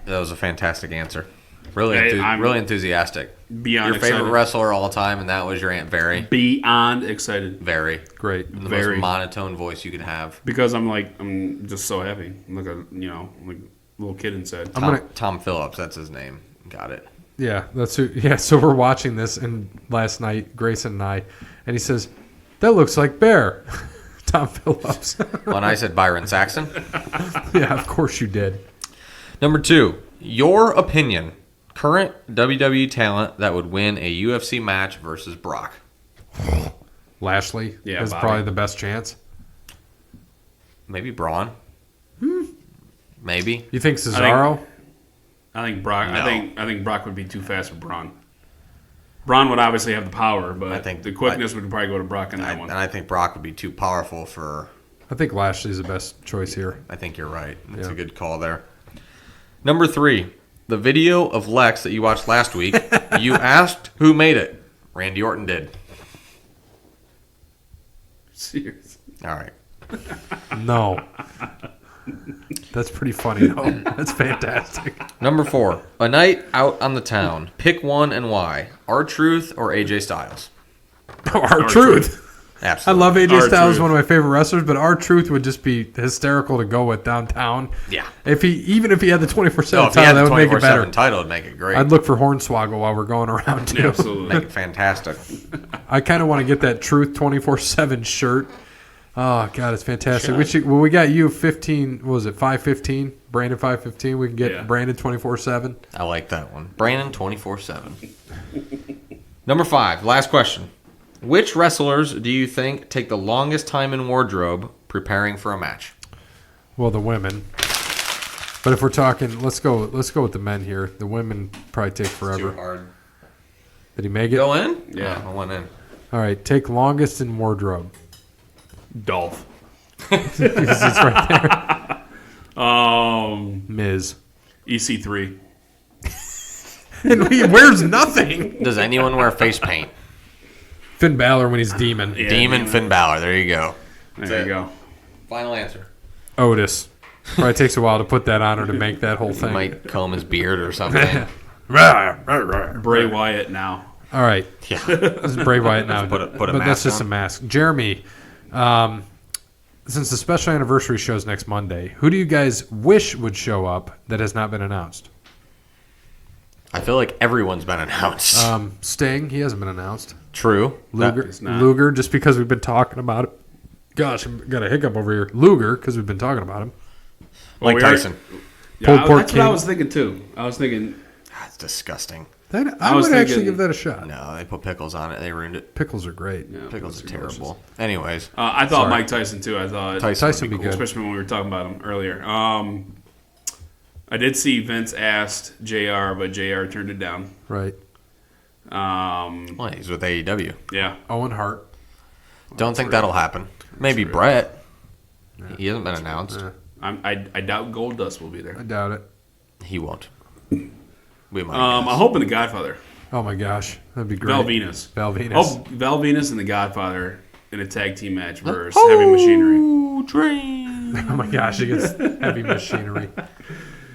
[SPEAKER 3] That was a fantastic answer. Really,
[SPEAKER 2] Hey, I'm
[SPEAKER 3] really enthusiastic.
[SPEAKER 2] Beyond
[SPEAKER 3] Your favorite
[SPEAKER 2] excited.
[SPEAKER 3] wrestler all time, and that was your Aunt Very.
[SPEAKER 2] Beyond excited.
[SPEAKER 3] Very.
[SPEAKER 1] Great.
[SPEAKER 3] The
[SPEAKER 2] Very.
[SPEAKER 3] most monotone voice you could have.
[SPEAKER 2] Because I'm just so happy. I'm like like a little kid inside.
[SPEAKER 3] Tom Phillips, that's his name. Got it.
[SPEAKER 1] Yeah, that's who. Yeah, so we're watching this, and last night, Grayson and I, and he says, "That looks like Bear." Tom Phillips.
[SPEAKER 3] When I said Byron Saxon.
[SPEAKER 1] Yeah, of course you did.
[SPEAKER 3] Number 2, your opinion. Current WWE talent that would win a UFC match versus Brock.
[SPEAKER 1] Lashley
[SPEAKER 2] Yeah,
[SPEAKER 1] is
[SPEAKER 2] Bobby.
[SPEAKER 1] probably the best chance.
[SPEAKER 3] Maybe Braun. Maybe.
[SPEAKER 1] You think Cesaro?
[SPEAKER 2] I think Brock.
[SPEAKER 3] No.
[SPEAKER 2] I think Brock would be too fast for Braun. Braun would obviously have the power, but
[SPEAKER 3] I think
[SPEAKER 2] the quickness would probably go to Brock in that one.
[SPEAKER 3] And I think Brock would be too powerful for...
[SPEAKER 1] I think Lashley's the best choice here.
[SPEAKER 3] I think you're right. That's
[SPEAKER 1] Yeah.
[SPEAKER 3] a good call there. Number 3, the video of Lex that you watched last week. You asked who made it. Randy Orton did.
[SPEAKER 2] Serious.
[SPEAKER 3] All right.
[SPEAKER 1] No. That's pretty funny, though. That's fantastic.
[SPEAKER 3] Number 4, a night out on the town. Pick one and why. R-Truth or AJ Styles?
[SPEAKER 1] R-Truth. I
[SPEAKER 3] Absolutely.
[SPEAKER 1] love AJ
[SPEAKER 2] R-Truth.
[SPEAKER 1] Styles, one of my favorite wrestlers, but R-Truth would just be hysterical to go with downtown.
[SPEAKER 3] Yeah.
[SPEAKER 1] Even if he had the 24/7
[SPEAKER 3] No, if he
[SPEAKER 1] title,
[SPEAKER 3] had
[SPEAKER 1] that
[SPEAKER 3] the
[SPEAKER 1] would make it better.
[SPEAKER 3] 24/7 title, it'd make it great.
[SPEAKER 1] I'd look for Hornswoggle while we're going around too.
[SPEAKER 2] Absolutely.
[SPEAKER 3] Make it fantastic.
[SPEAKER 1] I kind of want to get that Truth 24/7 shirt. Oh God, it's fantastic. We got you 15. What was it 515? Brandon 515. We can get
[SPEAKER 2] Yeah.
[SPEAKER 1] Brandon 24/7.
[SPEAKER 3] I like that one. Brandon 24/7. Number 5, last question. Which wrestlers do you think take the longest time in wardrobe preparing for a match?
[SPEAKER 1] Well, the women. But if we're talking, let's go with the men here. The women probably take forever.
[SPEAKER 3] Too hard.
[SPEAKER 1] Did he make it?
[SPEAKER 3] Go in?
[SPEAKER 2] Yeah.
[SPEAKER 3] I went in.
[SPEAKER 1] All right, take longest in wardrobe.
[SPEAKER 2] Dolph.
[SPEAKER 1] Because it's right there. Miz.
[SPEAKER 2] EC3.
[SPEAKER 1] And he wears nothing.
[SPEAKER 3] Does anyone wear face paint?
[SPEAKER 1] Finn Balor when he's demon.
[SPEAKER 2] Yeah,
[SPEAKER 3] Demon Finn Balor. There you go.
[SPEAKER 2] There you go.
[SPEAKER 3] Final answer.
[SPEAKER 1] Otis. Probably takes a while to put that on or to make that whole thing.
[SPEAKER 3] Might comb his beard or something.
[SPEAKER 2] Bray Wyatt now.
[SPEAKER 1] All right.
[SPEAKER 3] Yeah.
[SPEAKER 1] This is Bray Wyatt now.
[SPEAKER 3] Put a
[SPEAKER 1] but that's
[SPEAKER 3] mask
[SPEAKER 1] just
[SPEAKER 3] on.
[SPEAKER 1] a mask. Jeremy, since the special anniversary show's next Monday, who do you guys wish would show up that has not been announced?
[SPEAKER 3] I feel like everyone's been announced.
[SPEAKER 1] Sting, he hasn't been announced.
[SPEAKER 3] True.
[SPEAKER 1] Luger,
[SPEAKER 2] He's not.
[SPEAKER 1] Luger, just because we've been talking about it. Gosh, I've got a hiccup over here. Luger, because we've been talking about him.
[SPEAKER 3] Mike
[SPEAKER 2] we already-
[SPEAKER 3] Tyson.
[SPEAKER 2] Yeah,
[SPEAKER 1] Pulled pork
[SPEAKER 2] that's what I
[SPEAKER 1] king.
[SPEAKER 2] was thinking too. I was thinking
[SPEAKER 3] That's disgusting.
[SPEAKER 1] I
[SPEAKER 2] was
[SPEAKER 1] would actually
[SPEAKER 2] thinking-
[SPEAKER 1] give that a shot.
[SPEAKER 3] No, they put pickles on it. They ruined it.
[SPEAKER 1] Pickles are great.
[SPEAKER 3] Pickles are terrible. Anyways,
[SPEAKER 2] I thought
[SPEAKER 1] Sorry.
[SPEAKER 2] Mike Tyson too. I thought
[SPEAKER 1] Tyson would be good.
[SPEAKER 2] especially when we were talking about him earlier. I did see Vince asked JR, but JR turned it down.
[SPEAKER 1] Right.
[SPEAKER 3] well, he's with AEW.
[SPEAKER 2] Yeah.
[SPEAKER 1] Owen Hart.
[SPEAKER 3] Don't think that'll happen. Maybe Brett. He hasn't been announced.
[SPEAKER 1] Yeah.
[SPEAKER 2] I doubt Goldust will be there.
[SPEAKER 1] I doubt it.
[SPEAKER 3] He won't. We might.
[SPEAKER 2] I'm hoping the Godfather.
[SPEAKER 1] Oh my gosh, that'd be great.
[SPEAKER 2] Val Venus.
[SPEAKER 1] Val Venus.
[SPEAKER 2] Oh, Val Venus and the Godfather in a tag team match versus Heavy Machinery.
[SPEAKER 3] Train.
[SPEAKER 1] Oh my gosh, it gets heavy machinery.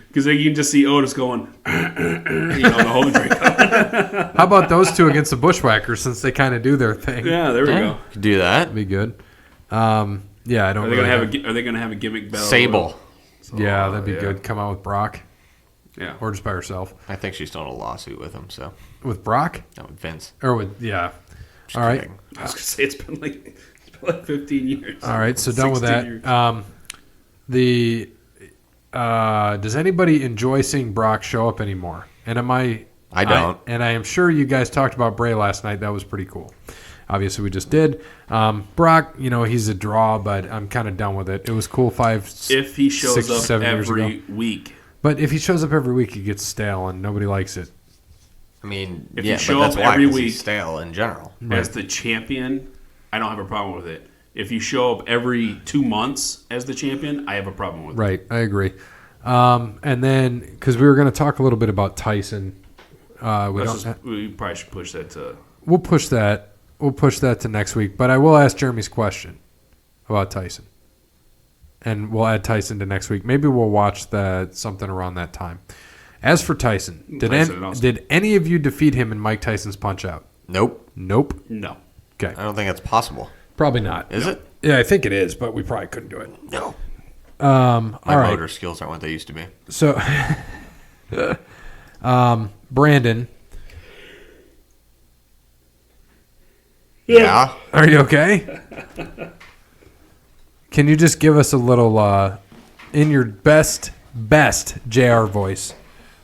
[SPEAKER 2] Because you can just see Otis going, the whole drink.
[SPEAKER 1] How about those two against the Bushwhackers since they kind of do their thing?
[SPEAKER 2] Yeah, there we go.
[SPEAKER 3] Could do that.
[SPEAKER 1] That'd be good. Yeah, I don't
[SPEAKER 2] Are they
[SPEAKER 1] really
[SPEAKER 2] gonna have a gimmick battle?
[SPEAKER 3] Sable.
[SPEAKER 1] Yeah, that'd be
[SPEAKER 2] yeah.
[SPEAKER 1] good. Come out with Brock
[SPEAKER 2] Yeah.
[SPEAKER 1] or just by herself.
[SPEAKER 3] I think she's still in a lawsuit with him. So
[SPEAKER 1] With Brock?
[SPEAKER 3] not with Vince.
[SPEAKER 1] Or with, yeah.
[SPEAKER 3] Just
[SPEAKER 1] All right.
[SPEAKER 3] kidding.
[SPEAKER 2] I was gonna say it's been like 15 years.
[SPEAKER 1] All right, so done with
[SPEAKER 2] 16
[SPEAKER 1] that.
[SPEAKER 2] years.
[SPEAKER 1] Does anybody enjoy seeing Brock show up anymore? And
[SPEAKER 3] I don't.
[SPEAKER 1] And I am sure you guys talked about Bray last night. That was pretty cool. Obviously, we just did. Brock, he's a draw, but I'm kind of done with it. It was cool
[SPEAKER 2] If he shows
[SPEAKER 1] 6 to
[SPEAKER 2] up
[SPEAKER 1] 7 years
[SPEAKER 2] every
[SPEAKER 1] ago.
[SPEAKER 2] week,
[SPEAKER 1] But if he shows up every week, it gets stale and nobody likes it.
[SPEAKER 3] I mean,
[SPEAKER 2] If
[SPEAKER 3] yeah,
[SPEAKER 2] you show
[SPEAKER 3] but that's
[SPEAKER 2] up
[SPEAKER 3] why,
[SPEAKER 2] every
[SPEAKER 3] 'cause
[SPEAKER 2] week-
[SPEAKER 3] he's stale in general.
[SPEAKER 2] as the champion, I don't have a problem with it. If you show up every 2 months as the champion, I have a problem with it.
[SPEAKER 1] Right, I agree. And then, because we were going to talk a little bit about Tyson.
[SPEAKER 2] We probably should push that to.
[SPEAKER 1] We'll push that. We'll push that to next week. But I will ask Jeremy's question about Tyson. and we'll add Tyson to next week. Maybe we'll watch something around that time. As for Tyson, did any of you defeat him in Mike Tyson's Punch-Out?
[SPEAKER 3] Nope.
[SPEAKER 1] Nope.
[SPEAKER 2] No.
[SPEAKER 1] Okay.
[SPEAKER 3] I don't think that's possible.
[SPEAKER 1] Probably not.
[SPEAKER 3] Is it?
[SPEAKER 1] Yeah, I think it is, but we probably couldn't do it.
[SPEAKER 3] No.
[SPEAKER 1] All
[SPEAKER 3] My
[SPEAKER 1] right.
[SPEAKER 3] motor skills aren't what they used to be.
[SPEAKER 1] So, Brandon,
[SPEAKER 3] Yeah.
[SPEAKER 1] are you okay? Can you just give us a little, in your best JR voice,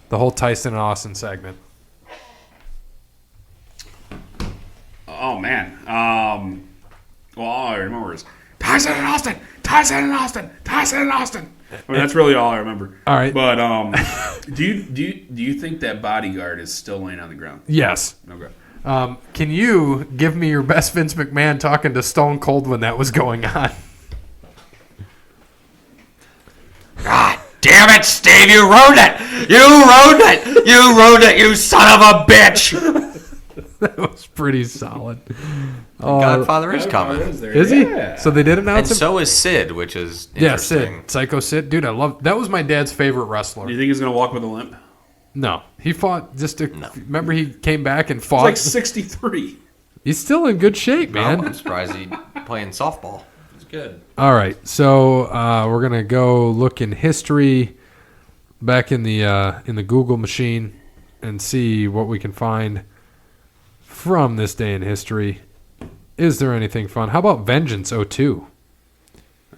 [SPEAKER 1] the whole Tyson and Austin segment?
[SPEAKER 2] Oh man. Well, all I remember is Tyson and Austin, Tyson and Austin, Tyson and Austin. I mean, that's really all I remember.
[SPEAKER 1] All right.
[SPEAKER 2] But do you think that bodyguard is still laying on the ground?
[SPEAKER 1] Yes.
[SPEAKER 2] Okay.
[SPEAKER 1] Can you give me your best Vince McMahon talking to Stone Cold when that was going on?
[SPEAKER 3] God damn it, Steve! You ruined it! You ruined it! You ruined it! You son of a bitch!
[SPEAKER 1] That was pretty solid.
[SPEAKER 3] Godfather is coming.
[SPEAKER 1] Is he? So they did
[SPEAKER 3] And
[SPEAKER 1] announce him?
[SPEAKER 3] so is Sid, which is
[SPEAKER 1] Yeah,
[SPEAKER 3] interesting.
[SPEAKER 1] Sid. Psycho Sid. Dude, I love that. Was my dad's favorite
[SPEAKER 2] Do
[SPEAKER 1] wrestler.
[SPEAKER 2] you think he's gonna walk with a limp?
[SPEAKER 1] No. He fought just to.
[SPEAKER 3] No.
[SPEAKER 1] Remember, he came back and
[SPEAKER 2] He's
[SPEAKER 1] fought.
[SPEAKER 2] like 63.
[SPEAKER 1] He's still in good shape, man.
[SPEAKER 3] I'm surprised he's playing softball. It's good.
[SPEAKER 1] All right. So we're going to go look in history back in the Google machine and see what we can find from this day in history. Is there anything fun? How about Vengeance 02?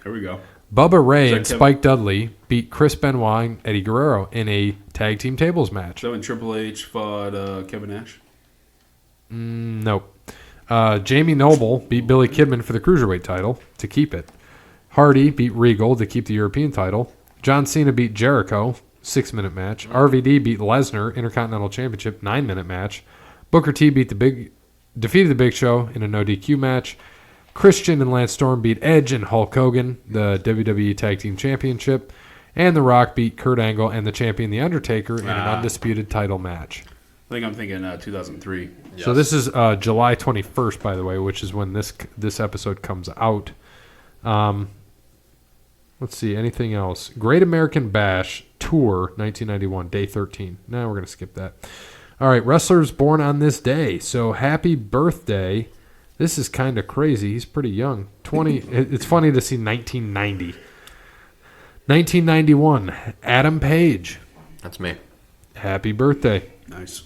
[SPEAKER 2] There we go.
[SPEAKER 1] Bubba Ray
[SPEAKER 2] Is that
[SPEAKER 1] and
[SPEAKER 2] Kevin?
[SPEAKER 1] Spike Dudley beat Chris Benoit and Eddie Guerrero in a tag team tables match.
[SPEAKER 2] So when Triple H fought Kevin Nash.
[SPEAKER 1] Nope. Jamie Noble beat Billy Kidman for the Cruiserweight title to keep it. Hardy beat Regal to keep the European title. John Cena beat Jericho, 6-minute match. RVD beat Lesnar, Intercontinental Championship, 9-minute match. Booker T defeated the Big Show in a no DQ match. Christian and Lance Storm beat Edge and Hulk Hogan, the WWE Tag Team Championship. And The Rock beat Kurt Angle and the champion The Undertaker in an undisputed title match.
[SPEAKER 2] I think I'm thinking 2003.
[SPEAKER 1] So this is July 21st, by the way, which is when this episode comes out. Let's see, anything else? Great American Bash Tour 1991, day 13. No, we're going to skip that. All right, wrestlers born on this day. So happy birthday. This is kind of crazy. He's pretty young. 20. It's funny to see 1990. 1991, Adam Page.
[SPEAKER 3] That's me.
[SPEAKER 1] Happy birthday.
[SPEAKER 2] Nice.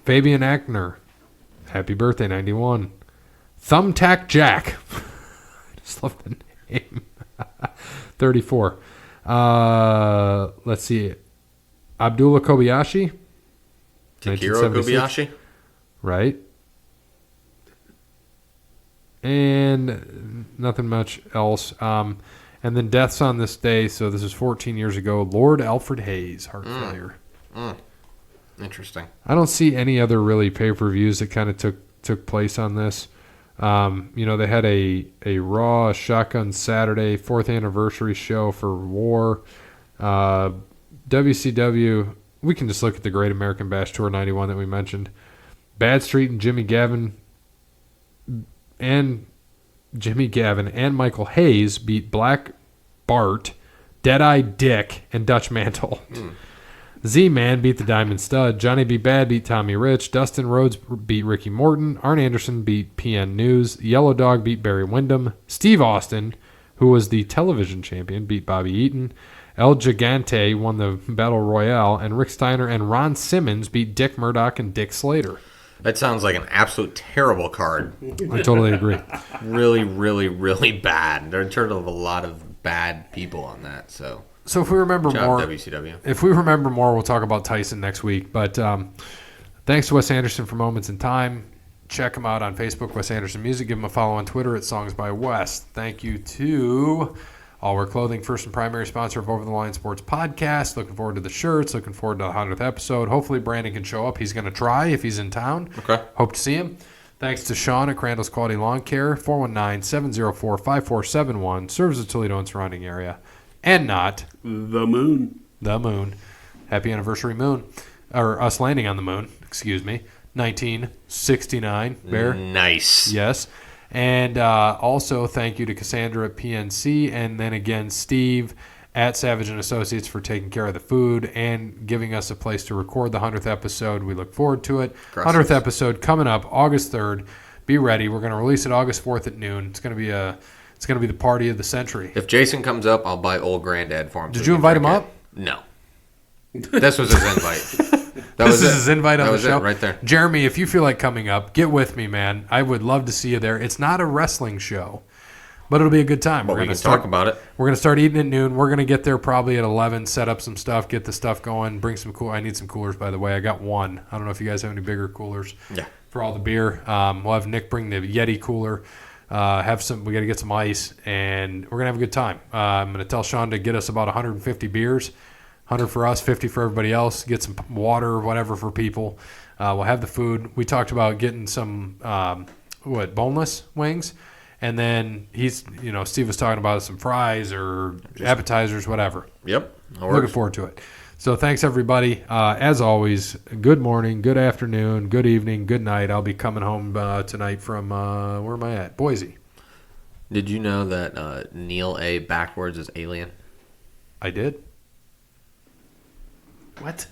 [SPEAKER 1] Fabian Aichner. Happy birthday, 91. Thumbtack Jack. I just love the name. 34. Let's see. Abdullah Kobayashi.
[SPEAKER 3] Takiro
[SPEAKER 1] 1976.
[SPEAKER 3] Kobayashi?
[SPEAKER 1] Right. And nothing much else. And then deaths on this day. So this is 14 years ago. Lord Alfred Hayes, heart failure.
[SPEAKER 3] Interesting.
[SPEAKER 1] I don't see any other really pay-per-views that kind of took place on this. They had a Raw Shotgun Saturday 4th anniversary show for War. WCW, we can just look at the Great American Bash Tour 91 that we mentioned. Bad Street and Jimmy Gavin and Michael Hayes beat Black Bart, Deadeye Dick, and Dutch Mantle. Z-Man beat the Diamond Stud. Johnny B. Bad beat Tommy Rich. Dustin Rhodes beat Ricky Morton. Arn Anderson beat PN News. Yellow Dog beat Barry Windham. Steve Austin, who was the television champion, beat Bobby Eaton. El Gigante won the Battle Royale. And Rick Steiner and Ron Simmons beat Dick Murdoch and Dick Slater.
[SPEAKER 3] That sounds like an absolute terrible card.
[SPEAKER 1] I totally agree.
[SPEAKER 3] Really, really, really bad. There turned out a lot of bad people on that. So
[SPEAKER 1] if we remember
[SPEAKER 3] job,
[SPEAKER 1] more,
[SPEAKER 3] WCW.
[SPEAKER 1] If we remember more, we'll talk about Tyson next week. But thanks to Wes Anderson for Moments in Time. Check him out on Facebook, Wes Anderson Music. Give him a follow on Twitter at Songs by Wes. Thank you to All Wear Clothing, first and primary sponsor of Over the Line Sports Podcast. Looking forward to the shirts. Looking forward to the 100th episode. Hopefully Brandon can show up. He's going to try if he's in town.
[SPEAKER 3] Okay.
[SPEAKER 1] Hope to see him. Thanks to Sean at Crandall's Quality Lawn Care, 419-704-5471. Serves the Toledo and surrounding area. And not
[SPEAKER 2] The moon.
[SPEAKER 1] the moon. Happy anniversary, moon. Or us landing on the moon, excuse me. 1969, Bear.
[SPEAKER 3] Nice.
[SPEAKER 1] Yes. And also thank you to Cassandra at PNC, and then again Steve at Savage and Associates for taking care of the food and giving us a place to record the 100th episode. We look forward to it.
[SPEAKER 3] Gracias.
[SPEAKER 1] 100th episode coming up August 3rd. Be ready. We're going to release it August 4th at noon. It's going to be the party of the century.
[SPEAKER 3] If Jason comes up, I'll buy old granddad for him.
[SPEAKER 1] Did
[SPEAKER 3] so
[SPEAKER 1] you
[SPEAKER 3] he can
[SPEAKER 1] invite him
[SPEAKER 3] drink
[SPEAKER 1] up?
[SPEAKER 3] it. No. This was his invite.
[SPEAKER 1] This is his invite on
[SPEAKER 3] That
[SPEAKER 1] the
[SPEAKER 3] was
[SPEAKER 1] show.
[SPEAKER 3] it right there.
[SPEAKER 1] Jeremy, if you feel like coming up, get with me, man. I would love to see you there. It's not a wrestling show, but it'll be a good time.
[SPEAKER 3] But we can talk about it.
[SPEAKER 1] We're going to start eating at noon. We're going to get there probably at 11, set up some stuff, get the stuff going, bring some cool. I need some coolers, by the way. I got one. I don't know if you guys have any bigger coolers
[SPEAKER 3] Yeah.
[SPEAKER 1] for all the beer. We'll have Nick bring the Yeti cooler. We got to get some ice, and we're going to have a good time. I'm going to tell Sean to get us about 150 beers. 100 for us, 50 for everybody else. Get some water or whatever for people. We'll have the food. We talked about getting some boneless wings, and then Steve was talking about some fries or appetizers, whatever.
[SPEAKER 3] Yep.
[SPEAKER 1] Looking forward to it. So thanks everybody. As always, good morning, good afternoon, good evening, good night. I'll be coming home tonight from where am I at? Boise.
[SPEAKER 3] Did you know that Neil A backwards is alien?
[SPEAKER 1] I did. What?